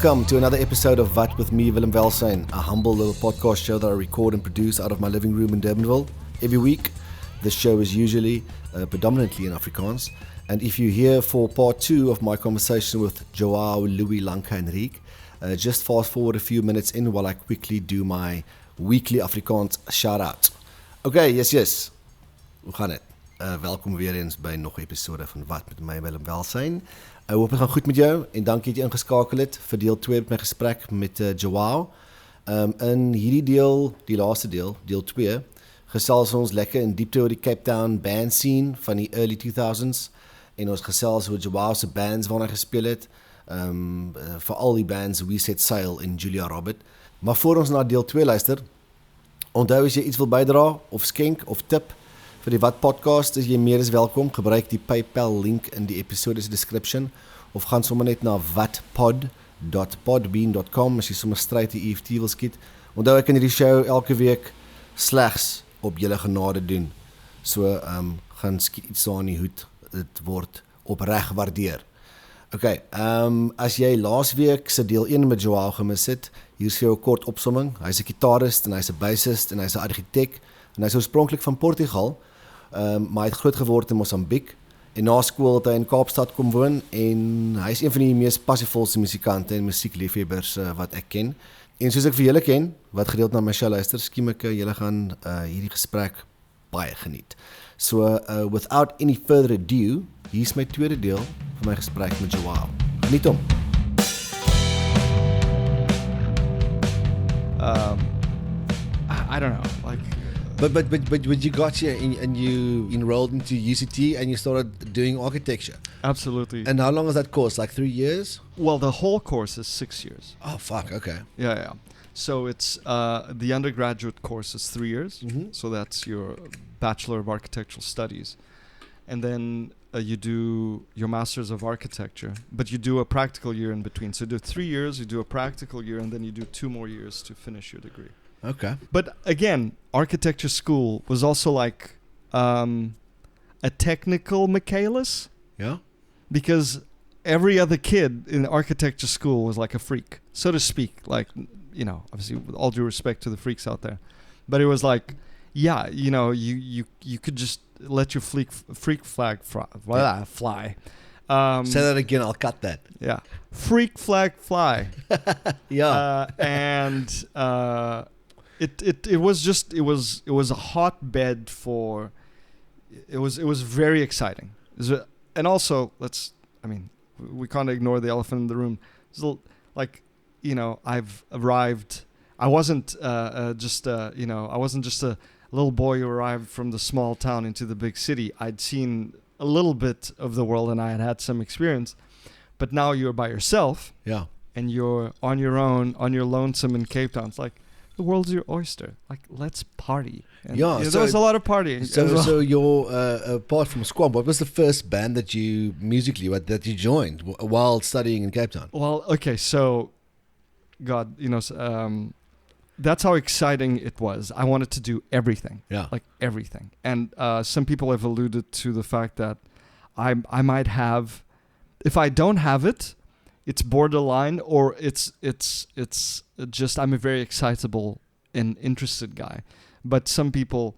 Welcome to another episode of Wat with me, Willim, a humble little podcast show that I record and produce out of my living room in Durbanville. Every week, this show is usually predominantly in Afrikaans. And if you're here for part 2 of my conversation with João Luis Lança Henriques, just fast forward a few minutes in while I quickly do my weekly Afrikaans shout-out. Okay, yes. Hoe gaan het? Welkom weer eens by nog 'n episode van Wat met my, Willim. Ek hoop het gaan goed met jou en dankie dat jy ingeskakel het vir deel 2 met my gesprek met João. In hierdie deel, die laaste deel 2, gesels ons lekker in diepte oor die Cape Town band scene van die early 2000s en ons gesels oor João se bands waarna hy gespeel het, vir al die bands We Set Sail en Julia Robert. Maar voor ons na deel 2 luister, onthou as jy iets wil bydra of skenk of tip vir die Wat podcast, is jy meer as welkom. Gebruik die PayPal link in die episode se description of gaan sommer net na watpod.podbean.com as jy sommer straight die EFT wil skiet. Onthou ek kan hierdie show elke week slegs op julle genade doen. So gaan skiet iets aan die hoed. Dit word opreg waardeer. Okay, as jy laasweek se deel 1 met João gemis het, hier is vir jou 'n kort opsomming. Hy's 'n gitarist en hy's 'n bassist en hy's 'n argitek en hy's oorspronklik van Portugal. Maar hy het groot geword in Mozambique en na skool het hy in Kaapstad kom woon en hy is een van die mees passievolste musikante en musiekliefhebbers wat ek ken. En soos ek vir julle ken, wat gereeld na my show luister, skiem ek julle gaan hierdie gesprek baie geniet. So without any further ado, hier is my tweede deel van my gesprek met João. Geniet hom. I don't know, like. But you got here and you enrolled into UCT and you started doing architecture. Absolutely. And how long was that course? Like 3 years? Well, the whole course is 6 years. Oh, fuck, okay. Yeah. So it's, the undergraduate course is 3 years. Mm-hmm. So that's your Bachelor of Architectural Studies. And then you do your Masters of Architecture, but you do a practical year in between. So you do 3 years, you do a practical year, and then you do 2 more years to finish your degree. Okay. But again, architecture school was also like a technical Michaelis. Yeah. Because every other kid in architecture school was like a freak, so to speak. Like, you know, obviously with all due respect to the freaks out there. But it was like, yeah, you know, you could just let your freak flag fly. Say that again, I'll cut that. Yeah. Freak flag fly. Yeah. And it was a hotbed for, it was very exciting. And also, we can't ignore the elephant in the room. Like, you know, I've arrived, I wasn't just a little boy who arrived from the small town into the big city. I'd seen a little bit of the world and I had some experience, but now you're by yourself. Yeah. And you're on your own, on your lonesome in Cape Town. It's like, the world's your oyster. Like, let's party. And yeah, there was a lot of partying. So you're, apart from Squam, what was the first band that you joined while studying in Cape Town? Well, okay, so, God, you know, that's how exciting it was. I wanted to do everything. Yeah. Like, everything. And some people have alluded to the fact that I might have, if I don't have it, it's borderline, or it's just I'm a very excitable and interested guy. But some people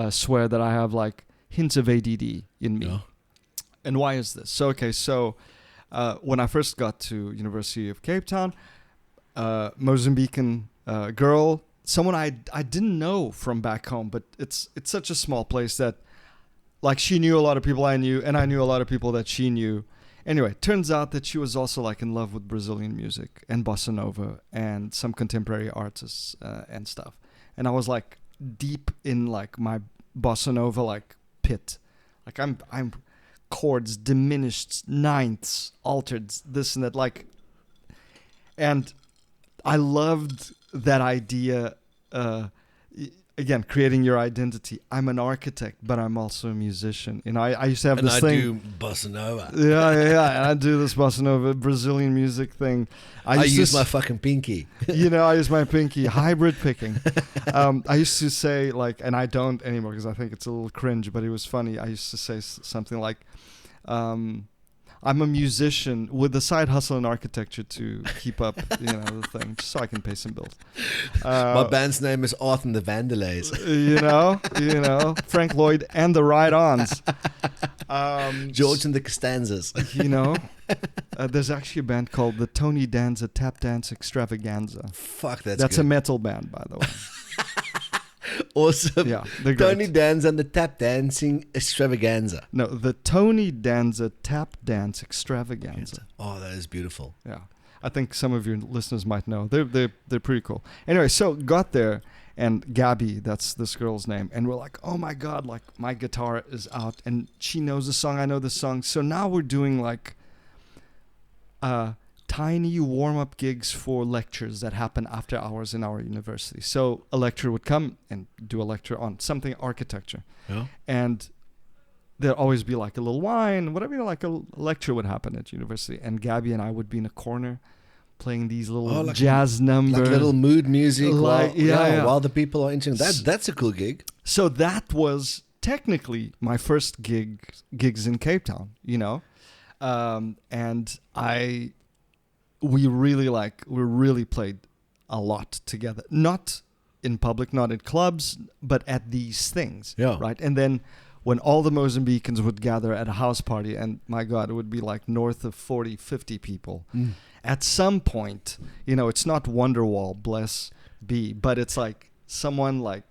swear that I have like hints of ADD in me. Yeah. And why is this? So when I first got to University of Cape Town, Mozambican girl, someone I didn't know from back home, but it's such a small place that like she knew a lot of people I knew, and I knew a lot of people that she knew. Anyway, turns out that she was also like in love with Brazilian music and bossa nova and some contemporary artists and stuff. And I was like deep in like my bossa nova like pit. Like I'm chords, diminished, ninths, altered, this and that, like. And I loved that idea. Again, creating your identity. I'm an architect, but I'm also a musician. You know, I used to have this thing. And I do bossa nova. Yeah. And I do this bossa nova Brazilian music thing. I use my fucking pinky. You know, I use my pinky. Hybrid picking. I used to say like, and I don't anymore because I think it's a little cringe, but it was funny. I used to say something like, I'm a musician with a side hustle in architecture to keep up, the thing, just so I can pay some bills. My band's name is Art and the Vandalays. Frank Lloyd and the Ride-Ons. George and the Costanzas. There's actually a band called the Tony Danza Tap Dance Extravaganza. Fuck, that's good. A metal band, by the way. Awesome. Yeah, they're Tony great. Danza and the Tap Dancing Extravaganza. No, the Tony Danza Tap Dance Extravaganza. Oh, that is beautiful. Yeah, I think some of your listeners might know. They're pretty cool. Anyway, so got there, and Gabby, that's this girl's name, and we're like, oh my god, like my guitar is out, and she knows the song, I know the song. So now we're doing like tiny warm-up gigs for lectures that happen after hours in our university. So a lecturer would come and do a lecture on something architecture. Yeah. And there'd always be like a little wine, whatever, like a lecture would happen at university. And Gabby and I would be in a corner playing these little jazz numbers. Like little mood music while the people are entering. That's a cool gig. So that was technically my first gigs in Cape Town, and we really played a lot together. Not in public, not in clubs, but at these things. Yeah. Right. And then when all the Mozambicans would gather at a house party, and my God, it would be like north of 40, 50 people. At some point, it's not Wonderwall, bless be, but it's like someone like,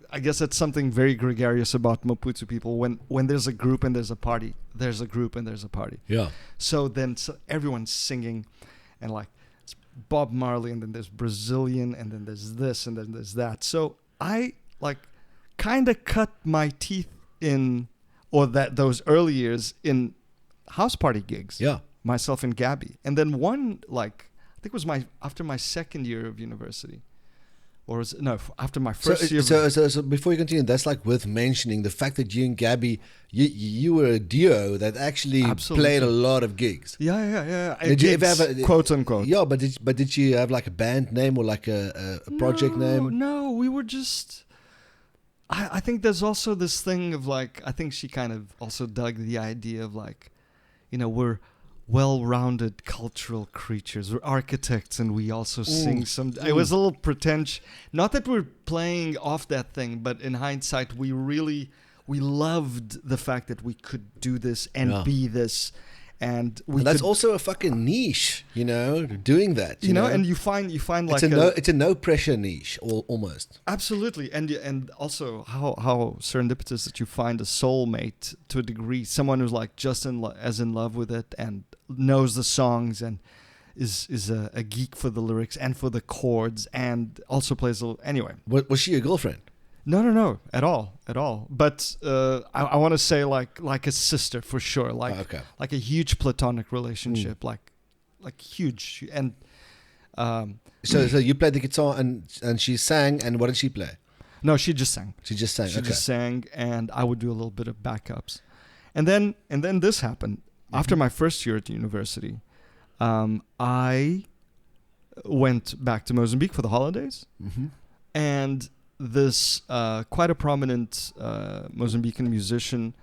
I guess it's something very gregarious about Maputo people. When there's a group and there's a party, there's a group and there's a party. Yeah. So then everyone's singing, and like it's Bob Marley, and then there's Brazilian, and then there's this, and then there's that. So I like kind of cut my teeth in, or those early years in house party gigs. Yeah. Myself and Gabby, and then I think it was after my second year of university. Or after my first year. So before you continue, that's like worth mentioning the fact that you and Gabby, you were a duo that actually played a lot of gigs. Yeah. Did you ever have quote unquote? Yeah, but did you have like a band name or like a project name? No, we were just. I think there's also this thing of like, I think she kind of also dug the idea of like, we're well-rounded cultural creatures. We're architects, and we also sing some. It was a little pretentious. Not that we're playing off that thing, but in hindsight, we loved the fact that we could do this and be this, and that's also a fucking niche, doing that. You know, and you find like it's a no pressure niche, almost. Absolutely, and also how serendipitous that you find a soulmate to a degree, someone who's like just as in love with it and knows the songs and is a geek for the lyrics and for the chords and also plays a little. Anyway, was she your girlfriend? No, at all. But I want to say like a sister for sure, like a huge platonic relationship, like huge. And so you played the guitar and she sang, and what did she play? No, she just sang. She just sang, and I would do a little bit of backups, and then this happened after my first year at university. I went back to Mozambique for the holidays, and this quite a prominent Mozambican musician,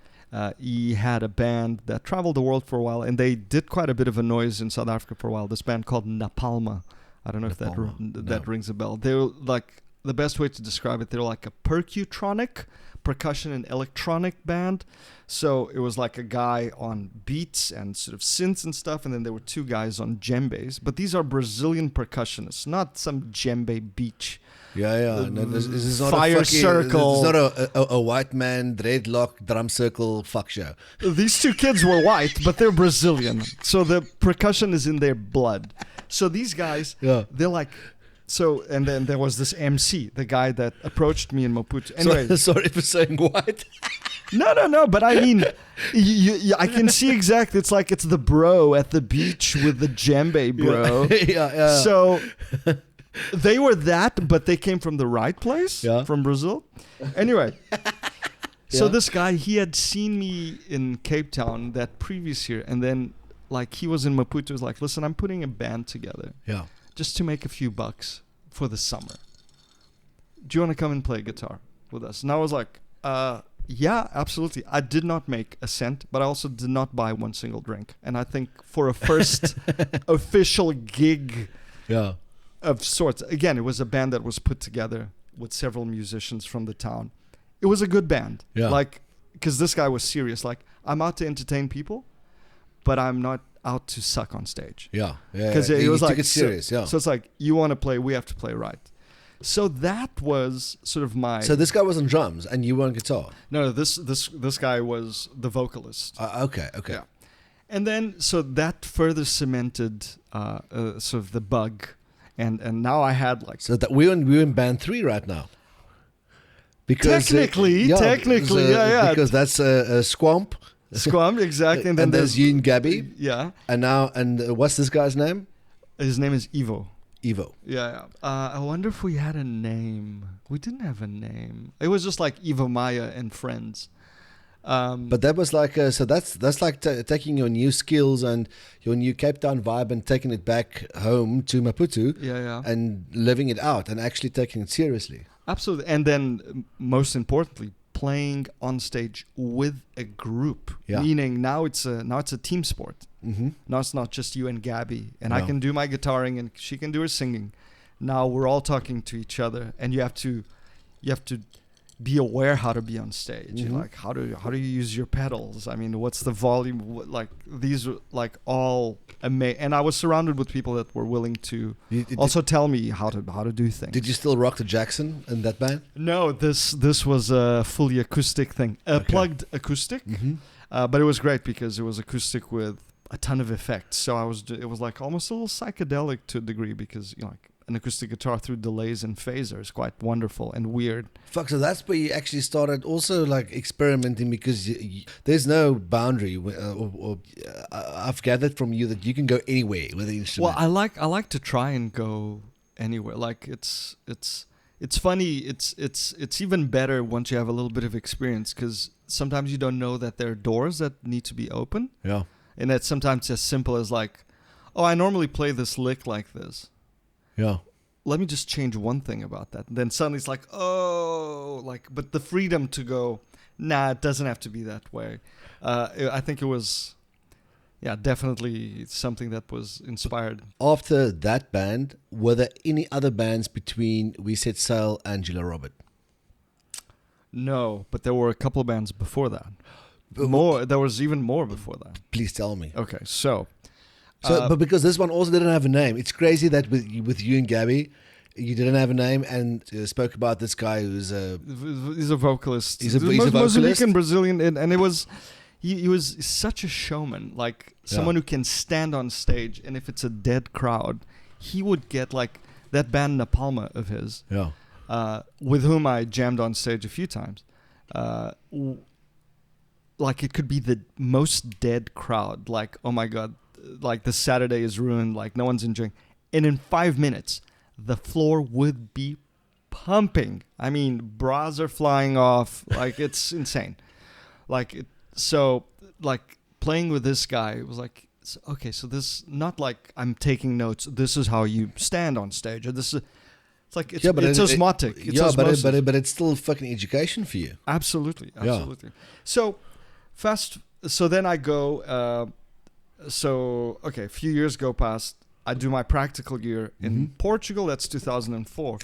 he had a band that traveled the world for a while, and they did quite a bit of a noise in South Africa for a while. This band called Napalma. I don't know if that rings a bell. They were like, the best way to describe it, they're like a percussion and electronic band. So it was like a guy on beats and sort of synths and stuff, and then there were two guys on djembes. But these are Brazilian percussionists, not some djembe beach. Yeah. No, this is not fire circle. It's not a white man dreadlock drum circle fuck show. These two kids were white, but they're Brazilian, so the percussion is in their blood. So these guys, they're like. So, and then there was this MC, the guy that approached me in Maputo. Anyway, sorry for saying white. No, but I mean, I can see exactly. It's like it's the bro at the beach with the djembe bro. Yeah. So they were that, but they came from the right place, from Brazil. Anyway, so this guy, he had seen me in Cape Town that previous year, and then like he was in Maputo. He was like, listen, I'm putting a band together. Yeah. Just to make a few bucks for the summer. Do you want to come and play guitar with us? And I was like, Yeah, absolutely. I did not make a cent, but I also did not buy one single drink. And I think for a first official gig Yeah. of sorts, again, it was a band that was put together with several musicians from the town. It was a good band. Yeah. Like, because this guy was serious. Like, I'm out to entertain people, but I'm not out to suck on stage. Yeah. Yeah. Because yeah. it was You like took it serious. so, Yeah. so it's like, you want to play, we have to play right. So that was sort of my. So this guy was on drums and you were on guitar. No, this guy was the vocalist. Okay. Okay. Yeah. And then so that further cemented sort of the bug, and now I had like. So that we're in band 3 right now. Because technically, yeah. Because that's a Squamp. Squam, exactly. And then there's you and Gabby. Yeah. And what's this guy's name? His name is Ivo. Evo. Yeah. I wonder if we had a name. We didn't have a name. It was just like Ivo Maya and friends. But that was like so that's like taking your new skills and your new Cape Town vibe and taking it back home to Maputo. Yeah. And living it out and actually taking it seriously. Absolutely. And then most importantly, playing on stage with a group. Yeah. Meaning now it's a team sport. Mm-hmm. Now it's not just you and Gabby, and I No. can do my guitaring and she can do her singing. Now we're all talking to each other, and you have to be aware how to be on stage. Mm-hmm. Like how do you use your pedals? I mean, what's the volume? Like these are like all amazing. And I was surrounded with people that were willing to also tell me how to do things. Did you still rock the Jackson in that band? No, this was a fully acoustic thing, plugged acoustic. Mm-hmm. But it was great because it was acoustic with a ton of effects. So it was like almost a little psychedelic to a degree because like an acoustic guitar through delays and phasers, quite wonderful and weird. Fuck, so that's where you actually started also like experimenting because there's no boundary. I've gathered from you that you can go anywhere with the instrument. Well, I like to try and go anywhere. Like it's funny. It's even better once you have a little bit of experience because sometimes you don't know that there are doors that need to be open. Yeah. And that's sometimes as simple as like, oh, I normally play this lick like this. Yeah. Let me just change one thing about that. And then suddenly it's like, oh, like, but the freedom to go, nah, it doesn't have to be that way. I think it was, yeah, definitely something that was inspired. After that band, were there any other bands between We Set Sail and Gila Robert? No, but there were a couple of bands before that. There was even more before that. Please tell me. Okay, so but because this one also didn't have a name, it's crazy that with you and Gabby, you didn't have a name and spoke about this guy who's he's a vocalist. He's a vocalist. Mozambican, Brazilian, and it was he was such a showman, like someone who can stand on stage, and if it's a dead crowd, he would get like that band Napalma of his, with whom I jammed on stage a few times. Like it could be the most dead crowd, like, oh my God, like the Saturday is ruined, like no one's enjoying. And in 5 minutes, the floor would be pumping. I mean, bras are flying off, like it's insane. So playing with this guy, it was like, okay, so this, not like I'm taking notes, this is how you stand on stage, or this is, it's like, it's osmotic. But it's still fucking education for you. Absolutely. So then I go, a few years go past, I do my practical year in Portugal, that's 2004.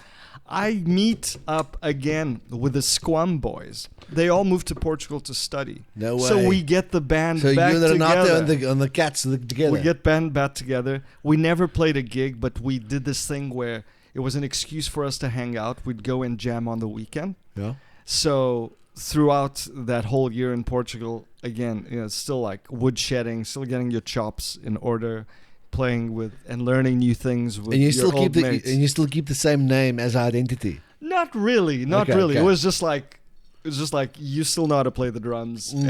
I meet up again with the Squam boys. They all moved to Portugal to study. No way. So we get the band back together. So you're not there on the cats together. We get band back together. We never played a gig, but we did this thing where it was an excuse for us to hang out. We'd go and jam on the weekend. Yeah. So throughout that whole year in Portugal, again, still like woodshedding, still getting your chops in order, playing with and learning new things with your old mates. And you still keep the same name as identity. Not really. Okay. It was just like you still know how to play the drums, and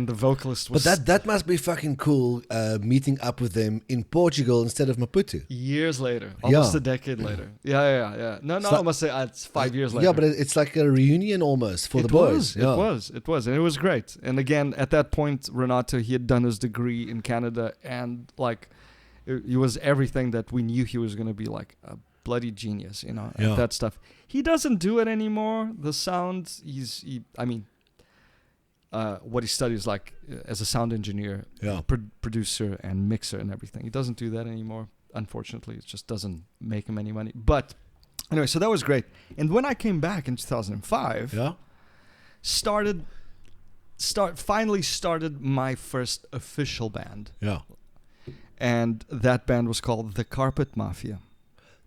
the vocalist was. But that must be fucking cool. Meeting up with them in Portugal instead of Maputo. Years later, almost a decade later. Yeah. No, I must say it's 5 years later. Yeah, but it's like a reunion almost for the boys. It was, and it was great. And again, at that point, Renato, he had done his degree in Canada, and like, he was everything that we knew he was going to be, like a bloody genius, Yeah. that stuff. He doesn't do it anymore. The sound, what he studies like as a sound engineer, Yeah. producer and mixer and everything. He doesn't do that anymore. Unfortunately, it just doesn't make him any money. But anyway, so that was great. And when I came back in 2005, Yeah. finally started my first official band. Yeah. And that band was called The Carpet Mafia.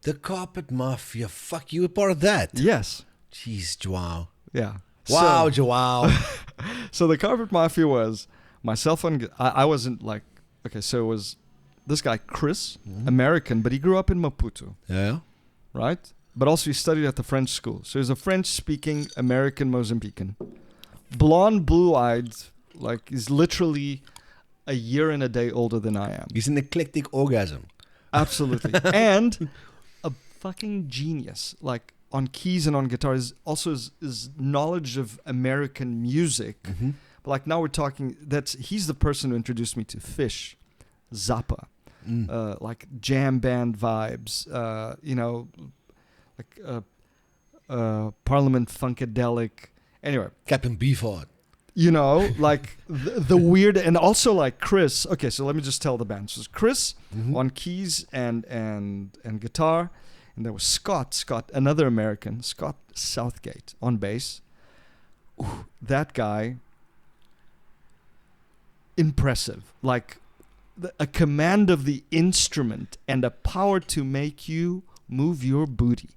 The Carpet Mafia. Fuck, you were part of that. Yes. Jeez, João. Yeah. Wow, João. So The Carpet Mafia was myself and I wasn't like, okay, so it was this guy, Chris, American, but he grew up in Maputo, Yeah. right? But also he studied at the French school. So he's a French-speaking American Mozambican. Blonde, blue-eyed, like he's literally a year and a day older than I am. He's an eclectic orgasm. Absolutely. And a fucking genius, like on keys and on guitar. Also his knowledge of American music. Mm-hmm. But like now we're talking, he's the person who introduced me to Fish, Zappa, like jam band vibes, Parliament Funkadelic. Anyway. Captain Beefheart. Like the weird, and also like Chris. Okay, so let me just tell the band. So Chris on keys and guitar, and there was Scott, another American, Scott Southgate on bass. Ooh, that guy, impressive. Like a command of the instrument and a power to make you move your booty.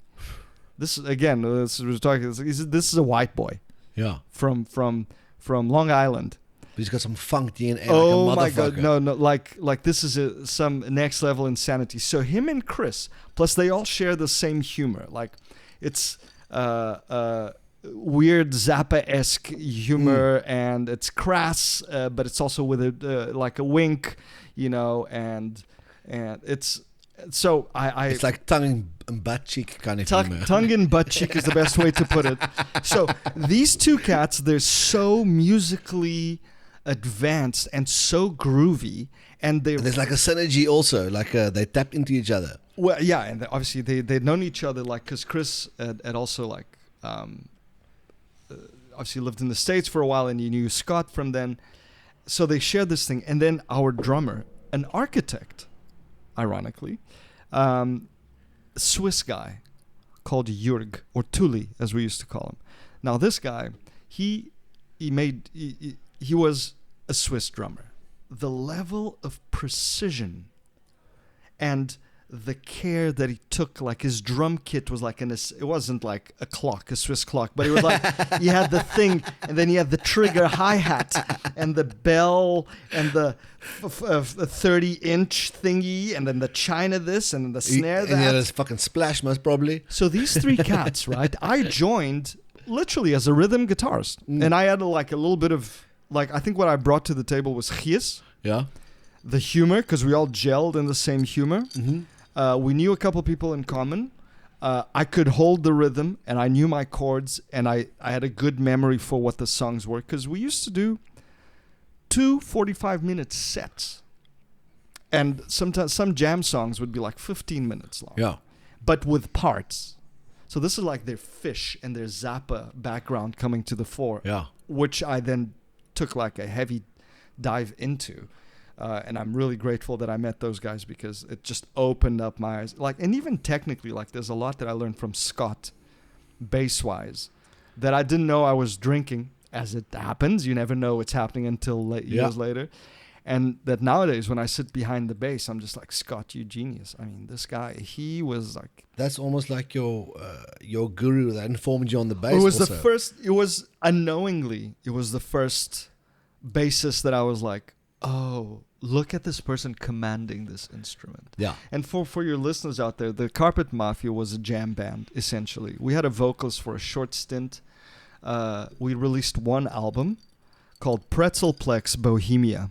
This is again. This is a white boy. Yeah. From Long Island. But he's got some funk DNA Oh like a my motherfucker. God, no, like this is some next level insanity. So him and Chris, plus they all share the same humor. Like it's weird Zappa-esque humor, and it's crass, but it's also with like a wink, and it's. So I it's like tongue and butt cheek kind of humor. Tongue and butt cheek is the best way to put it. So these two cats, they're so musically advanced and so groovy, and there's like a synergy also, like they tapped into each other. Well, yeah, and obviously they'd known each other, like, because Chris had also like obviously lived in the States for a while, and he knew Scott from then. So they shared this thing, and then our drummer, an architect, ironically, Swiss guy called Jurg, or Tully as we used to call him. Now this guy, he was a Swiss drummer. The level of precision and the care that he took, like his drum kit was like it wasn't like a clock, a Swiss clock, but it was like he had the thing, and then he had the trigger hi-hat and the bell and the 30-inch thingy, and then the china this and then the snare that. And yeah, there's fucking splash most probably. So these three cats, right? I joined literally as a rhythm guitarist, and I had a little bit of like, I think what I brought to the table was gies. Yeah. The humor, because we all gelled in the same humor. Mm-hmm. We knew a couple people in common. I could hold the rhythm, and I knew my chords, and I had a good memory for what the songs were, because we used to do 2 45-minute sets. And sometimes some jam songs would be like 15 minutes long. Yeah. But with parts. So this is like their Fish and their Zappa background coming to the fore. Yeah. Which I then took like a heavy dive into. And I'm really grateful that I met those guys, because it just opened up my eyes. Like, and even technically, like, there's a lot that I learned from Scott, bass-wise, that I didn't know I was drinking. As it happens, you never know what's happening until years later. And that nowadays, when I sit behind the bass, I'm just like, Scott, you genius. I mean, this guy, he was like... That's almost like your guru that informed you on the bass. It was the first bassist that I was like, oh, look at this person commanding this instrument. Yeah. And for your listeners out there, the Carpet Mafia was a jam band, essentially. We had a vocalist for a short stint. We released one album called Pretzelplex Bohemia.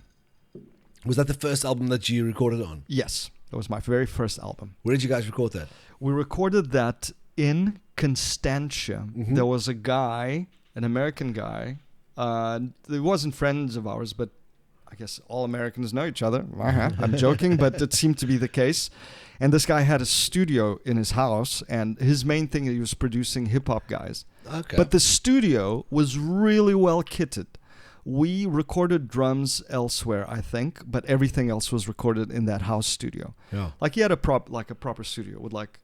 Was that the first album that you recorded on? Yes, that was my very first album. Where did you guys record that? We recorded that in Constantia. Mm-hmm. There was a guy, an American guy. He wasn't friends of ours, but I guess all Americans know each other. I'm joking, but it seemed to be the case. And this guy had a studio in his house, and his main thing, he was producing hip-hop guys. Okay. But the studio was really well kitted. We recorded drums elsewhere, I think, but everything else was recorded in that house studio. Yeah. Like he had a proper studio with like,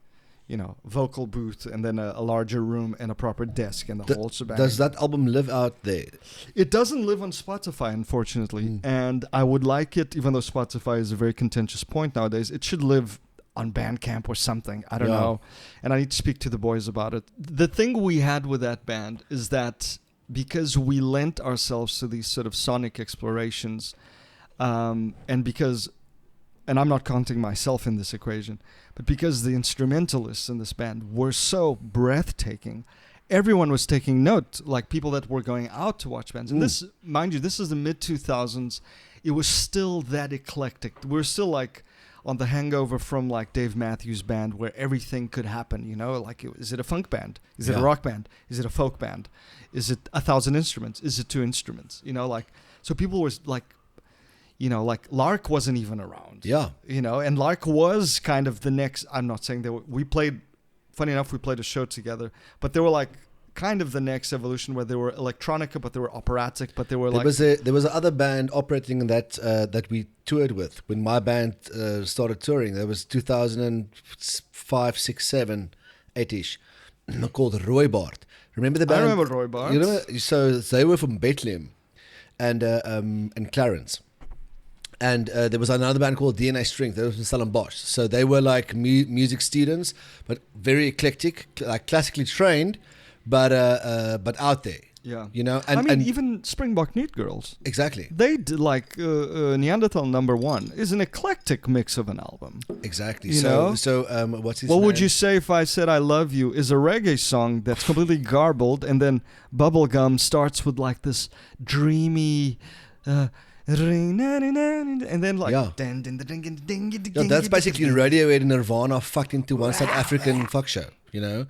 you know, vocal booth and then a larger room and a proper desk and the whole shebang. Does that album live out there? It doesn't live on Spotify, unfortunately. And I would like it, even though Spotify is a very contentious point nowadays, it should live on Bandcamp or something. I don't know. And I need to speak to the boys about it. The thing we had with that band is that because we lent ourselves to these sort of sonic explorations, and I'm not counting myself in this equation, but because the instrumentalists in this band were so breathtaking, everyone was taking note, like people that were going out to watch bands. And this, mind you, this is the mid-2000s. It was still that eclectic. We're still like on the hangover from like Dave Matthews Band, where everything could happen, you know, like, is it a funk band? Is it a rock band? Is it a folk band? Is it 1,000 instruments? Is it 2 instruments? You know, like, so people were like, you know, like Lark wasn't even around. Yeah. You know, and Lark was kind of the next, I'm not saying we played, funny enough, we played a show together, but they were like kind of the next evolution where they were electronica, but they were operatic, but they were there was another band operating that that we toured with when my band started touring. That was 2005, 6, 7, 8ish, called Rooibart. Remember the band? I remember Rooibart. You know, so they were from Bethlehem and Clarence. And there was another band called DNA Strength. They were from Stellenbosch. So they were like music students, but very eclectic, like classically trained, but out there. Yeah. You know, and even Springbok Neat Girls. Exactly. They did like Neanderthal #1 is an eclectic mix of an album. Exactly. You know? So what's his name? What would you say if I said I Love You is a reggae song that's completely garbled, and then Bubblegum starts with like this dreamy and then like that's basically Radiohead and Nirvana fucked into one South African fuck show, you know.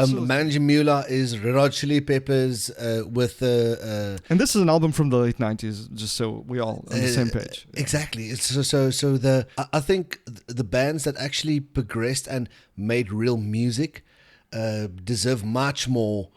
Manager Mula is Red Hot Chili Peppers with and this is an album from the late 90s, just so we all on the same page. Exactly. It's I think the bands that actually progressed and made real music deserve much more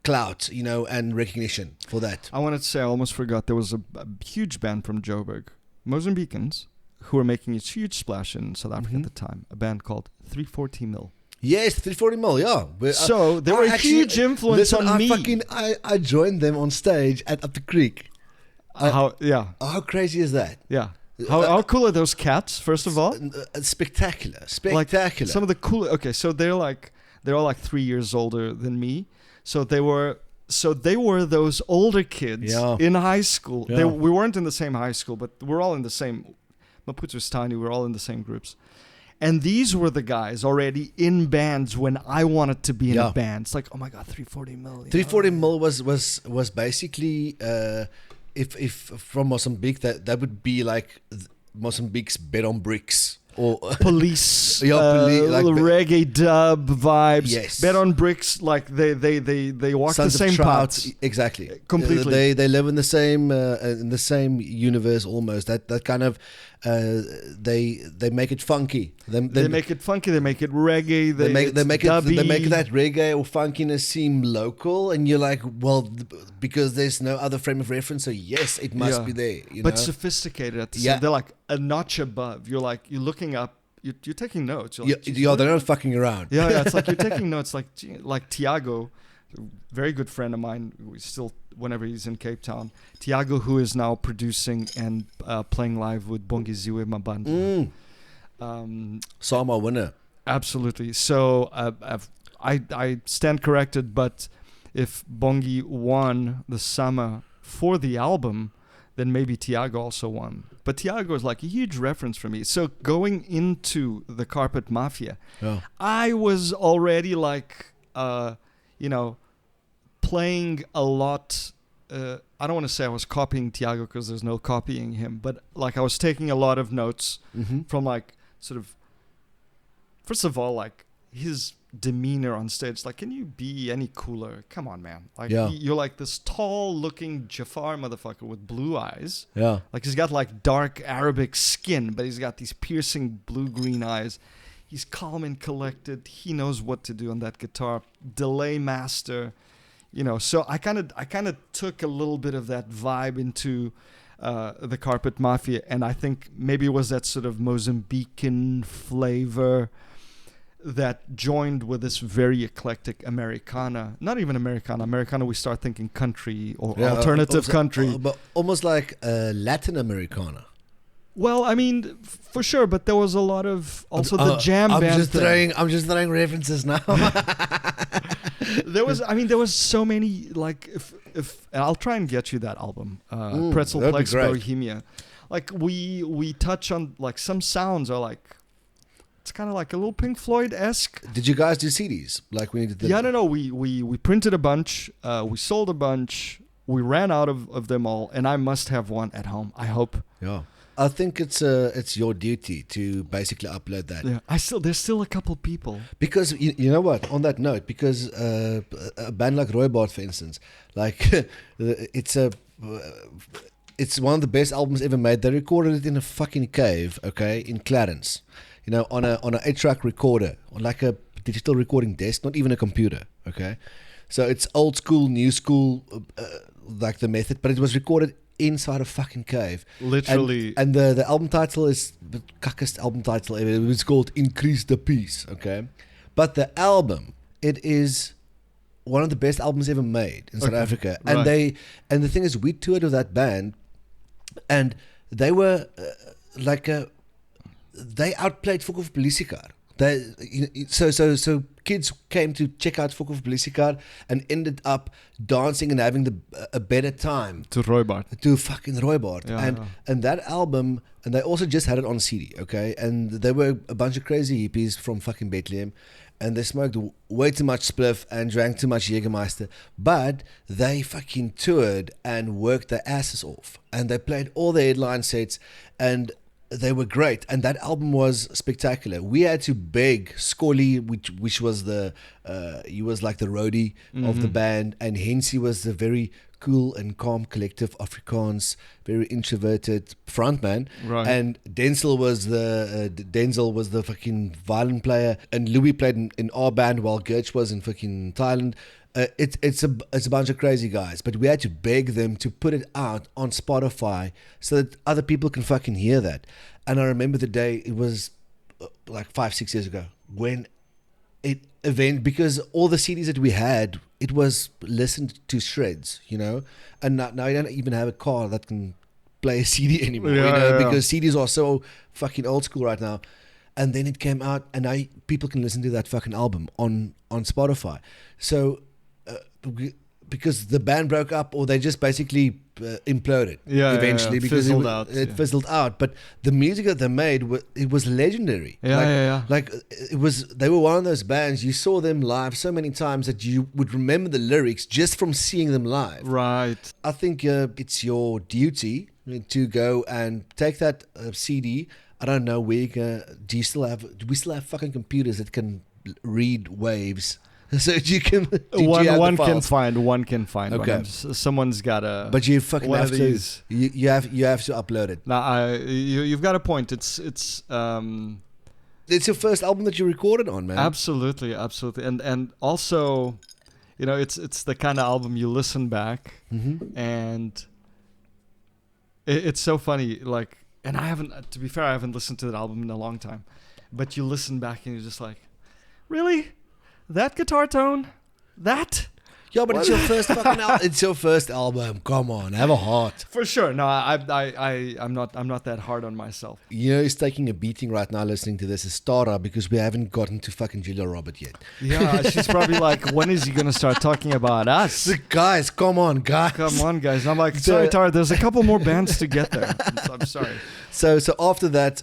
clout, you know, and recognition for that. I wanted to say, I almost forgot, there was a huge band from Joburg, Mozambicans, who were making a huge splash in South Africa at the time, a band called 340 Mil. Yes, 340 Mil, yeah. So they were a huge influence on me. I joined them on stage at Up the Creek. How crazy is that? Yeah. How cool are those cats, first of all? Spectacular. Like some of the cool. Okay, so they're all like 3 years older than me. So they were those older kids in high school. Yeah. We weren't in the same high school, but we're all in the same. Maputo was tiny. We're all in the same groups. And these were the guys already in bands when I wanted to be in a band. It's like, oh my God, 340 Mil. 340 Mil was basically, if from Mozambique, that would be like Mozambique's Bed on Bricks. Or Police, like reggae dub vibes. Yes, Bed on Bricks, like they walk Sons the same paths. Exactly, completely. They live in the same universe almost. That kind of they make it funky. They make it funky. They make it reggae. They make that reggae or funkiness seem local, and you're like, well, because there's no other frame of reference, so yes, it must be there. You but know? Sophisticated at the same. They're like a notch above. You're looking up. You're taking notes. You're like, they're not fucking around. Yeah, it's like you're taking notes. Like Tiago, a very good friend of mine. We still, whenever he's in Cape Town, Tiago, who is now producing and playing live with Bongiziwe Mabanda. Sama winner. Absolutely. So I stand corrected, but if Bongi won the Sama for the album, then maybe Tiago also won. But Tiago is like a huge reference for me. So going into the Carpet Mafia, I was already like, playing a lot. I don't want to say I was copying Tiago because there's no copying him, but like I was taking a lot of notes from like sort of, first of all, like his demeanor on stage, like, can you be any cooler? Come on, man. Like, Yeah. you're like this tall-looking Jafar motherfucker with blue eyes. Yeah. Like, he's got like dark Arabic skin, but he's got these piercing blue-green eyes. He's calm and collected. He knows what to do on that guitar. Delay master, you know. So I kind of took a little bit of that vibe into the Carpet Mafia, and I think maybe it was that sort of Mozambican flavor that joined with this very eclectic Americana. Not even Americana. Americana, we start thinking country or alternative country. But almost like Latin Americana. Well, I mean, for sure, but there was a lot of also the jam band I'm just throwing references now. there was so many, like, if and I'll try and get you that album, Pretzelplex Bohemia. Like, we touch on, like, some sounds are like, it's kind of like a little Pink Floyd-esque. Did you guys do CDs? Like, we did. No. We printed a bunch. We sold a bunch. We ran out of them all, and I must have one at home, I hope. Yeah. I think it's your duty to basically upload that. Yeah. There's still a couple people. Because, you know what, on that note, because a band like Rooibart, for instance, like, it's one of the best albums ever made. They recorded it in a fucking cave, okay, in Clarence. You know, on a 8-track recorder, on like a digital recording desk, not even a computer, okay? So it's old school, new school, like the method, but it was recorded inside a fucking cave. Literally. And the album title is the cuckest album title ever. It was called Increase the Peace, okay? But the album, it is one of the best albums ever made in South Africa. And the thing is, we toured with that band, and they were they outplayed Fok of Polisikar. So kids came to check out Fok of Polisikar and ended up dancing and having a better time to Rooibart. To fucking Rooibart. Yeah, and that album, and they also just had it on CD, okay? And they were a bunch of crazy hippies from fucking Bethlehem, and they smoked way too much spliff and drank too much Jägermeister, but they fucking toured and worked their asses off, and they played all the headline sets, and they were great, and that album was spectacular. We had to beg Scully, which was he was like the roadie of the band, and Hensie was the very cool and calm, collective Afrikaans, very introverted frontman, right. And Denzel was the fucking violin player, and Louis played in our band while Gertz was in fucking Thailand. It's a bunch of crazy guys, but we had to beg them to put it out on Spotify so that other people can fucking hear that. And I remember the day, it was like 5-6 years ago, when because all the CDs that we had, it was listened to shreds, you know. And now you don't even have a car that can play a CD anymore, because CDs are so fucking old school right now. And then it came out, and now people can listen to that fucking album on Spotify. So because the band broke up, or they just basically imploded eventually because it fizzled out. But the music that they made, it was legendary. Like they were one of those bands, you saw them live so many times that you would remember the lyrics just from seeing them live. Right. I think it's your duty to go and take that CD. I don't know where do we still have fucking computers that can read waves? So you can one can find. Okay. One. Someone's got a. But you fucking one have of to. These. You have to upload it. Now you've got a point. It's your first album that you recorded on, man. Absolutely, and also, you know, it's the kind of album you listen back, and it's so funny. Like, and I haven't listened to that album in a long time, but you listen back and you're just like, really? That guitar tone? That? Yeah, but it's your first fucking album. It's your first album. Come on, have a heart. For sure. No, I'm not that hard on myself. You know, he's taking a beating right now listening to this is Stara, because we haven't gotten to fucking Julia Robert yet. Yeah, she's probably like, when is he gonna start talking about us? Guys, come on, guys. Come on, guys. I'm like, sorry, Tara, there's a couple more bands to get there. I'm sorry. So after that,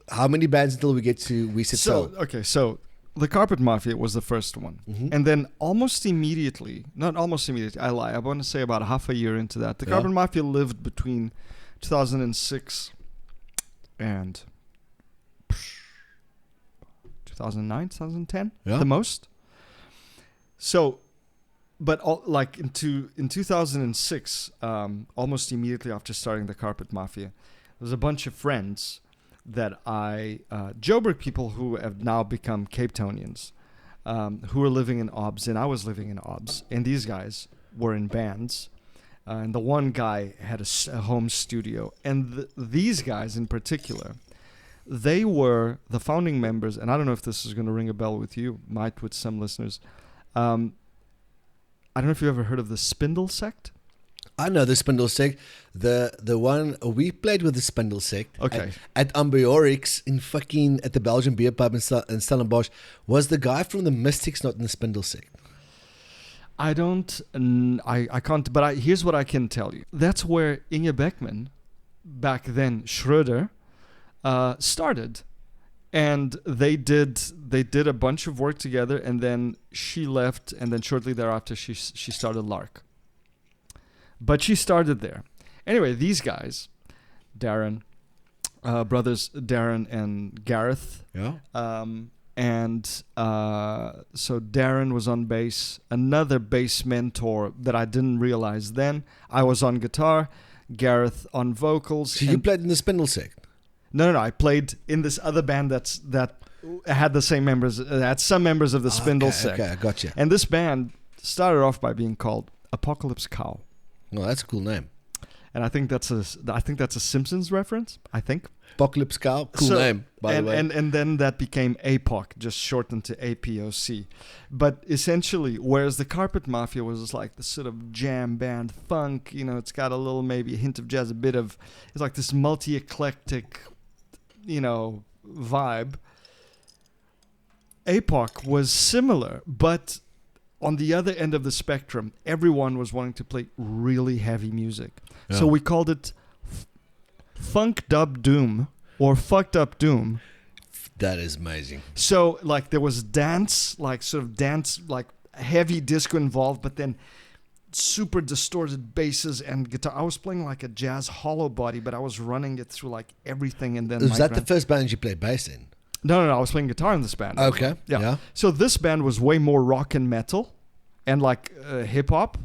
how many bands until we get to We Sit So? Okay, so the Carpet Mafia was the first one. And then not almost immediately, I lie. I want to say about half a year into that. The Carpet Mafia lived between 2006 and 2009, 2010, Yeah. the most. So, but like in 2006, almost immediately after starting the Carpet Mafia, there was a bunch of friends that Joburg people who have now become Cape Townians, who were living in OBS, and I was living in OBS, and these guys were in bands. And the one guy had a home studio. And these guys in particular, they were the founding members. And I don't know if this is going to ring a bell with you, might with some listeners. I don't know if you've ever heard of the Spindle Sect. I know the Spindle Sect. The one we played with the Spindle Sect. Okay. At Ambiorix at the Belgian beer pub in Stellenbosch. Was the guy from the Mystics not in the Spindle Sect? I can't, but here's what I can tell you. That's where Inge Beckman, back then Schroeder, started. And they did a bunch of work together, and then she left, and then shortly thereafter she started Lark. But she started there. Anyway, these guys, brothers Darren and Gareth. Yeah. So Darren was on bass, another bass mentor that I didn't realize then. I was on guitar, Gareth on vocals. So you played in the Spindle Sect? No. I played in this other band that had the same members, had some members of the Spindle Sect. Okay, I gotcha. And this band started off by being called Apocalypse Cow. Oh, that's a cool name. And I think that's a Simpsons reference, I think. Apocalypse Cow, cool name, by the way. And then that became APOC, just shortened to APOC. But essentially, whereas the Carpet Mafia was like this sort of jam band funk, it's got a little, maybe a hint of jazz, it's like this multi-eclectic, vibe. APOC was similar, but on the other end of the spectrum, everyone was wanting to play really heavy music. Yeah. So we called it Funk Dub Doom or Fucked Up Doom. That is amazing. So like there was dance, like heavy disco involved, but then super distorted basses and guitar. I was playing like a jazz hollow body, but I was running it through like everything. And then was that the first band you played bass in? No. I was playing guitar in this band. Okay. Yeah. So this band was way more rock and metal and like hip hop,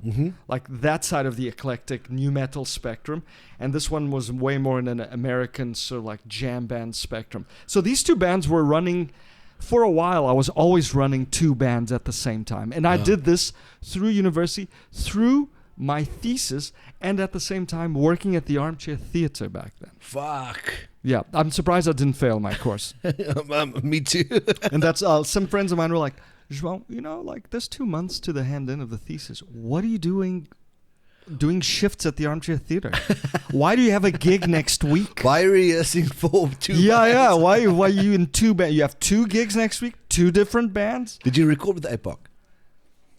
like that side of the eclectic new metal spectrum. And this one was way more in an American sort of like jam band spectrum. So these two bands were running for a while. I was always running two bands at the same time. And I did this through university, through my thesis, and at the same time working at the Armchair Theatre back then. Fuck. Yeah, I'm surprised I didn't fail my course. Me too. And that's some friends of mine were like, João, like there's 2 months to the hand end of the thesis. What are you doing shifts at the Armchair Theatre? Why do you have a gig next week? Why are you rehearsing for two bands? Yeah. Why are you in two bands? You have 2 gigs next week, 2 different bands? Did you record with APOC?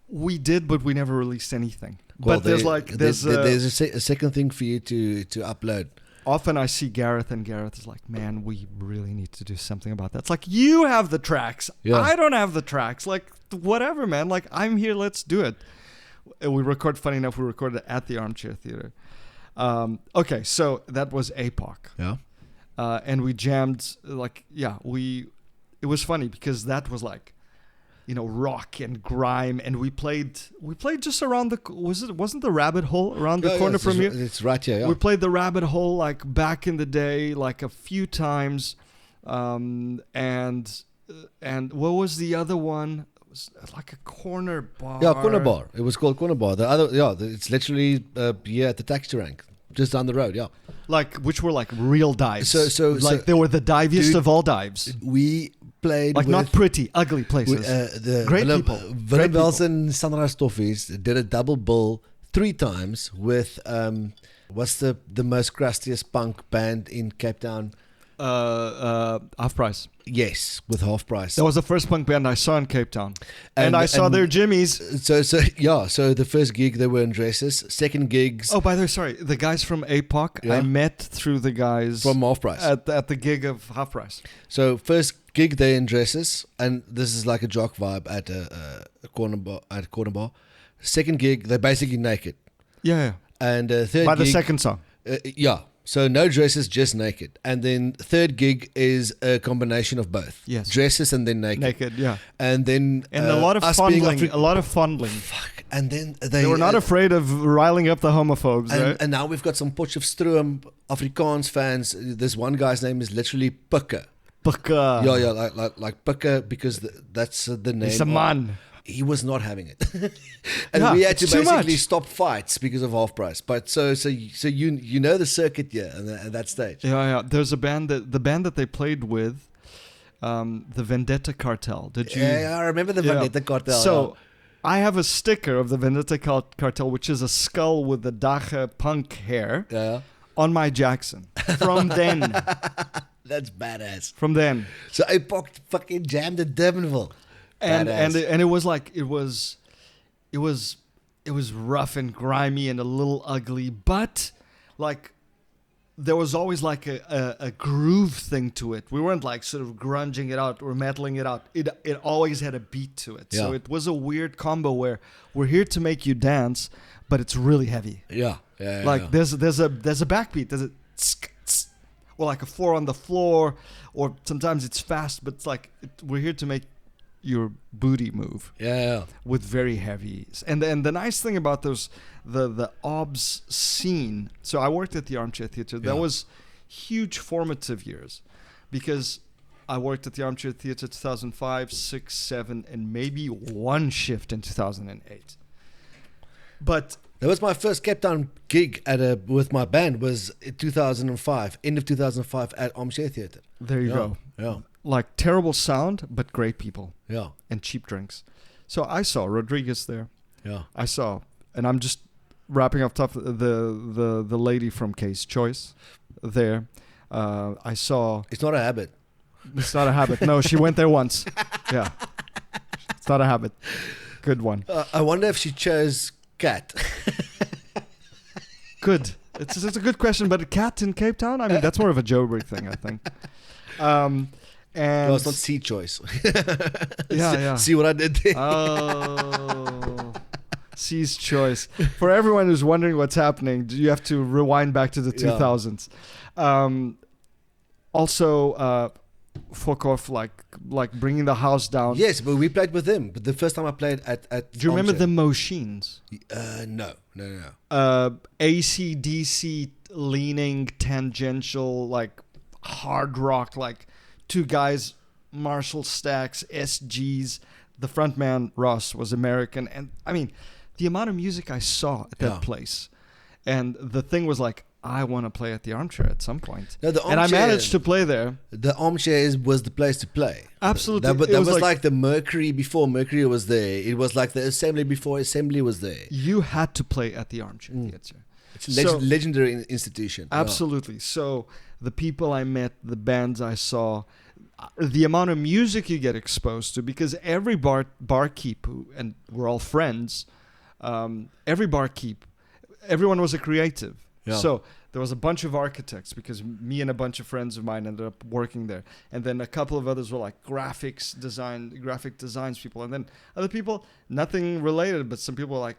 We did, but we never released anything. Well, but there's a second thing for you to upload. Often I see Gareth, and Gareth is like, man, we really need to do something about that. It's like, you have the tracks. Yeah. I don't have the tracks. Like, whatever, man. Like, I'm here. Let's do it. Funny enough, we recorded at the Armchair Theatre. Okay, so that was APOC. Yeah. And we jammed, it was funny because that was like, rock and grime, and we played just around wasn't the Rabbit Hole around the corner from you? It's right here. Yeah. We played the Rabbit Hole like back in the day, like a few times, and what was the other one? It was like a corner bar. Yeah, corner bar. It was called corner bar. The other, it's literally here at the taxi rank, just down the road. Yeah, which were like real dives. So they were the diviest of all dives. We played like not pretty, ugly places. Great people. Willem Welsen, Sandra Stoffies did a double bill 3 times with what's the most crustiest punk band in Cape Town? Half Price. Yes, with Half Price. That was the first punk band I saw in Cape Town, and I saw their jimmies. So the first gig they were in dresses. Second gigs. Oh, by the way, sorry, the guys from APOC I met through the guys from Half Price at the gig of Half Price. So first gig they in dresses, and this is like a jock vibe at a corner bar. Second gig they're basically naked. Yeah. And third by gig, the second song. Yeah. So no dresses, just naked. And then third gig is a combination of both. Yes. Dresses and then naked. Naked, yeah. And then And a lot of us being fondling. A lot of fondling. Fuck. And then They were not afraid of riling up the homophobes, right? And now we've got some Potchefstroom Afrikaans fans. This one guy's name is literally Pikke. Pikke. Yeah, like Pikke, because that's the name. He's a man. He was not having it, and Yeah, we had to it's too basically much. stop fights because of half price. But so you know the circuit here at that stage. Yeah. There's a band the band that they played with, the Vendetta Cartel. Did you? Yeah, I remember the Vendetta Cartel. So I have a sticker of the Vendetta Cartel, which is a skull with the Dache punk hair yeah, on my Jackson. From then. that's badass. From then. So I fucking jammed at Durbanville. And Badass. it was like it was rough and grimy and a little ugly, but like there was always like a groove thing to it. We weren't like sort of grunging it out or metaling it out. It always had a beat to it. So Yeah. it was a weird combo where we're here to make you dance, but it's really heavy. Yeah. Like there's a backbeat. There's a tsk, tsk, or like a 4 on the floor, or sometimes it's fast, but it's like we're here to make your booty move yeah. with very heavy. And the nice thing about those the OBS scene. So I worked at the Armchair Theatre. That Yeah. was huge formative years, because I worked at the Armchair Theatre 2005, 6, 7, and maybe one shift in 2008. But That was my first Cape Town gig with my band was in 2005, end of 2005 at Armchair Theatre. there you go. Yeah. Like terrible sound, but great people Yeah. and cheap drinks. So I saw Rodriguez there. Yeah. I saw, and I'm just wrapping up top the lady from Case Choice there. I saw. It's not a habit. It's not a habit. No, she went there once. Yeah, it's not a habit. Good one. I wonder if she chose Cat. Good. It's a good question, but a cat in Cape Town? I mean, that's more of a Joburg thing, I think. And No, it's not C choice. yeah. See what I did there? Oh, C's choice. For everyone who's wondering what's happening, you have to rewind back to the 2000s. Also, fuck off, like bringing the house down. Yes, but we played with them. But the first time I played at Do you remember the Armchair. Moshines? No. AC/DC leaning, tangential, like hard rock, like two guys, Marshall Stacks, SGs. The frontman, Ross, was American. And I mean, the amount of music I saw at that place. And the thing was like, I want to play at the Armchair at some point. No, the and I Armchair- managed to play there. The Armchair was the place to play. Absolutely. That It was was like the Mercury before Mercury was there. It was like the Assembly before Assembly was there. You had to play at the Armchair Theatre. It's a legendary institution. Absolutely. So the people I met, the bands I saw, the amount of music you get exposed to, because every barkeep, and we're all friends, every barkeep, everyone was a creative. Yeah. So there was a bunch of architects, because me and a bunch of friends of mine ended up working there. And then a couple of others were like graphic designs people. And then other people, nothing related, but some people were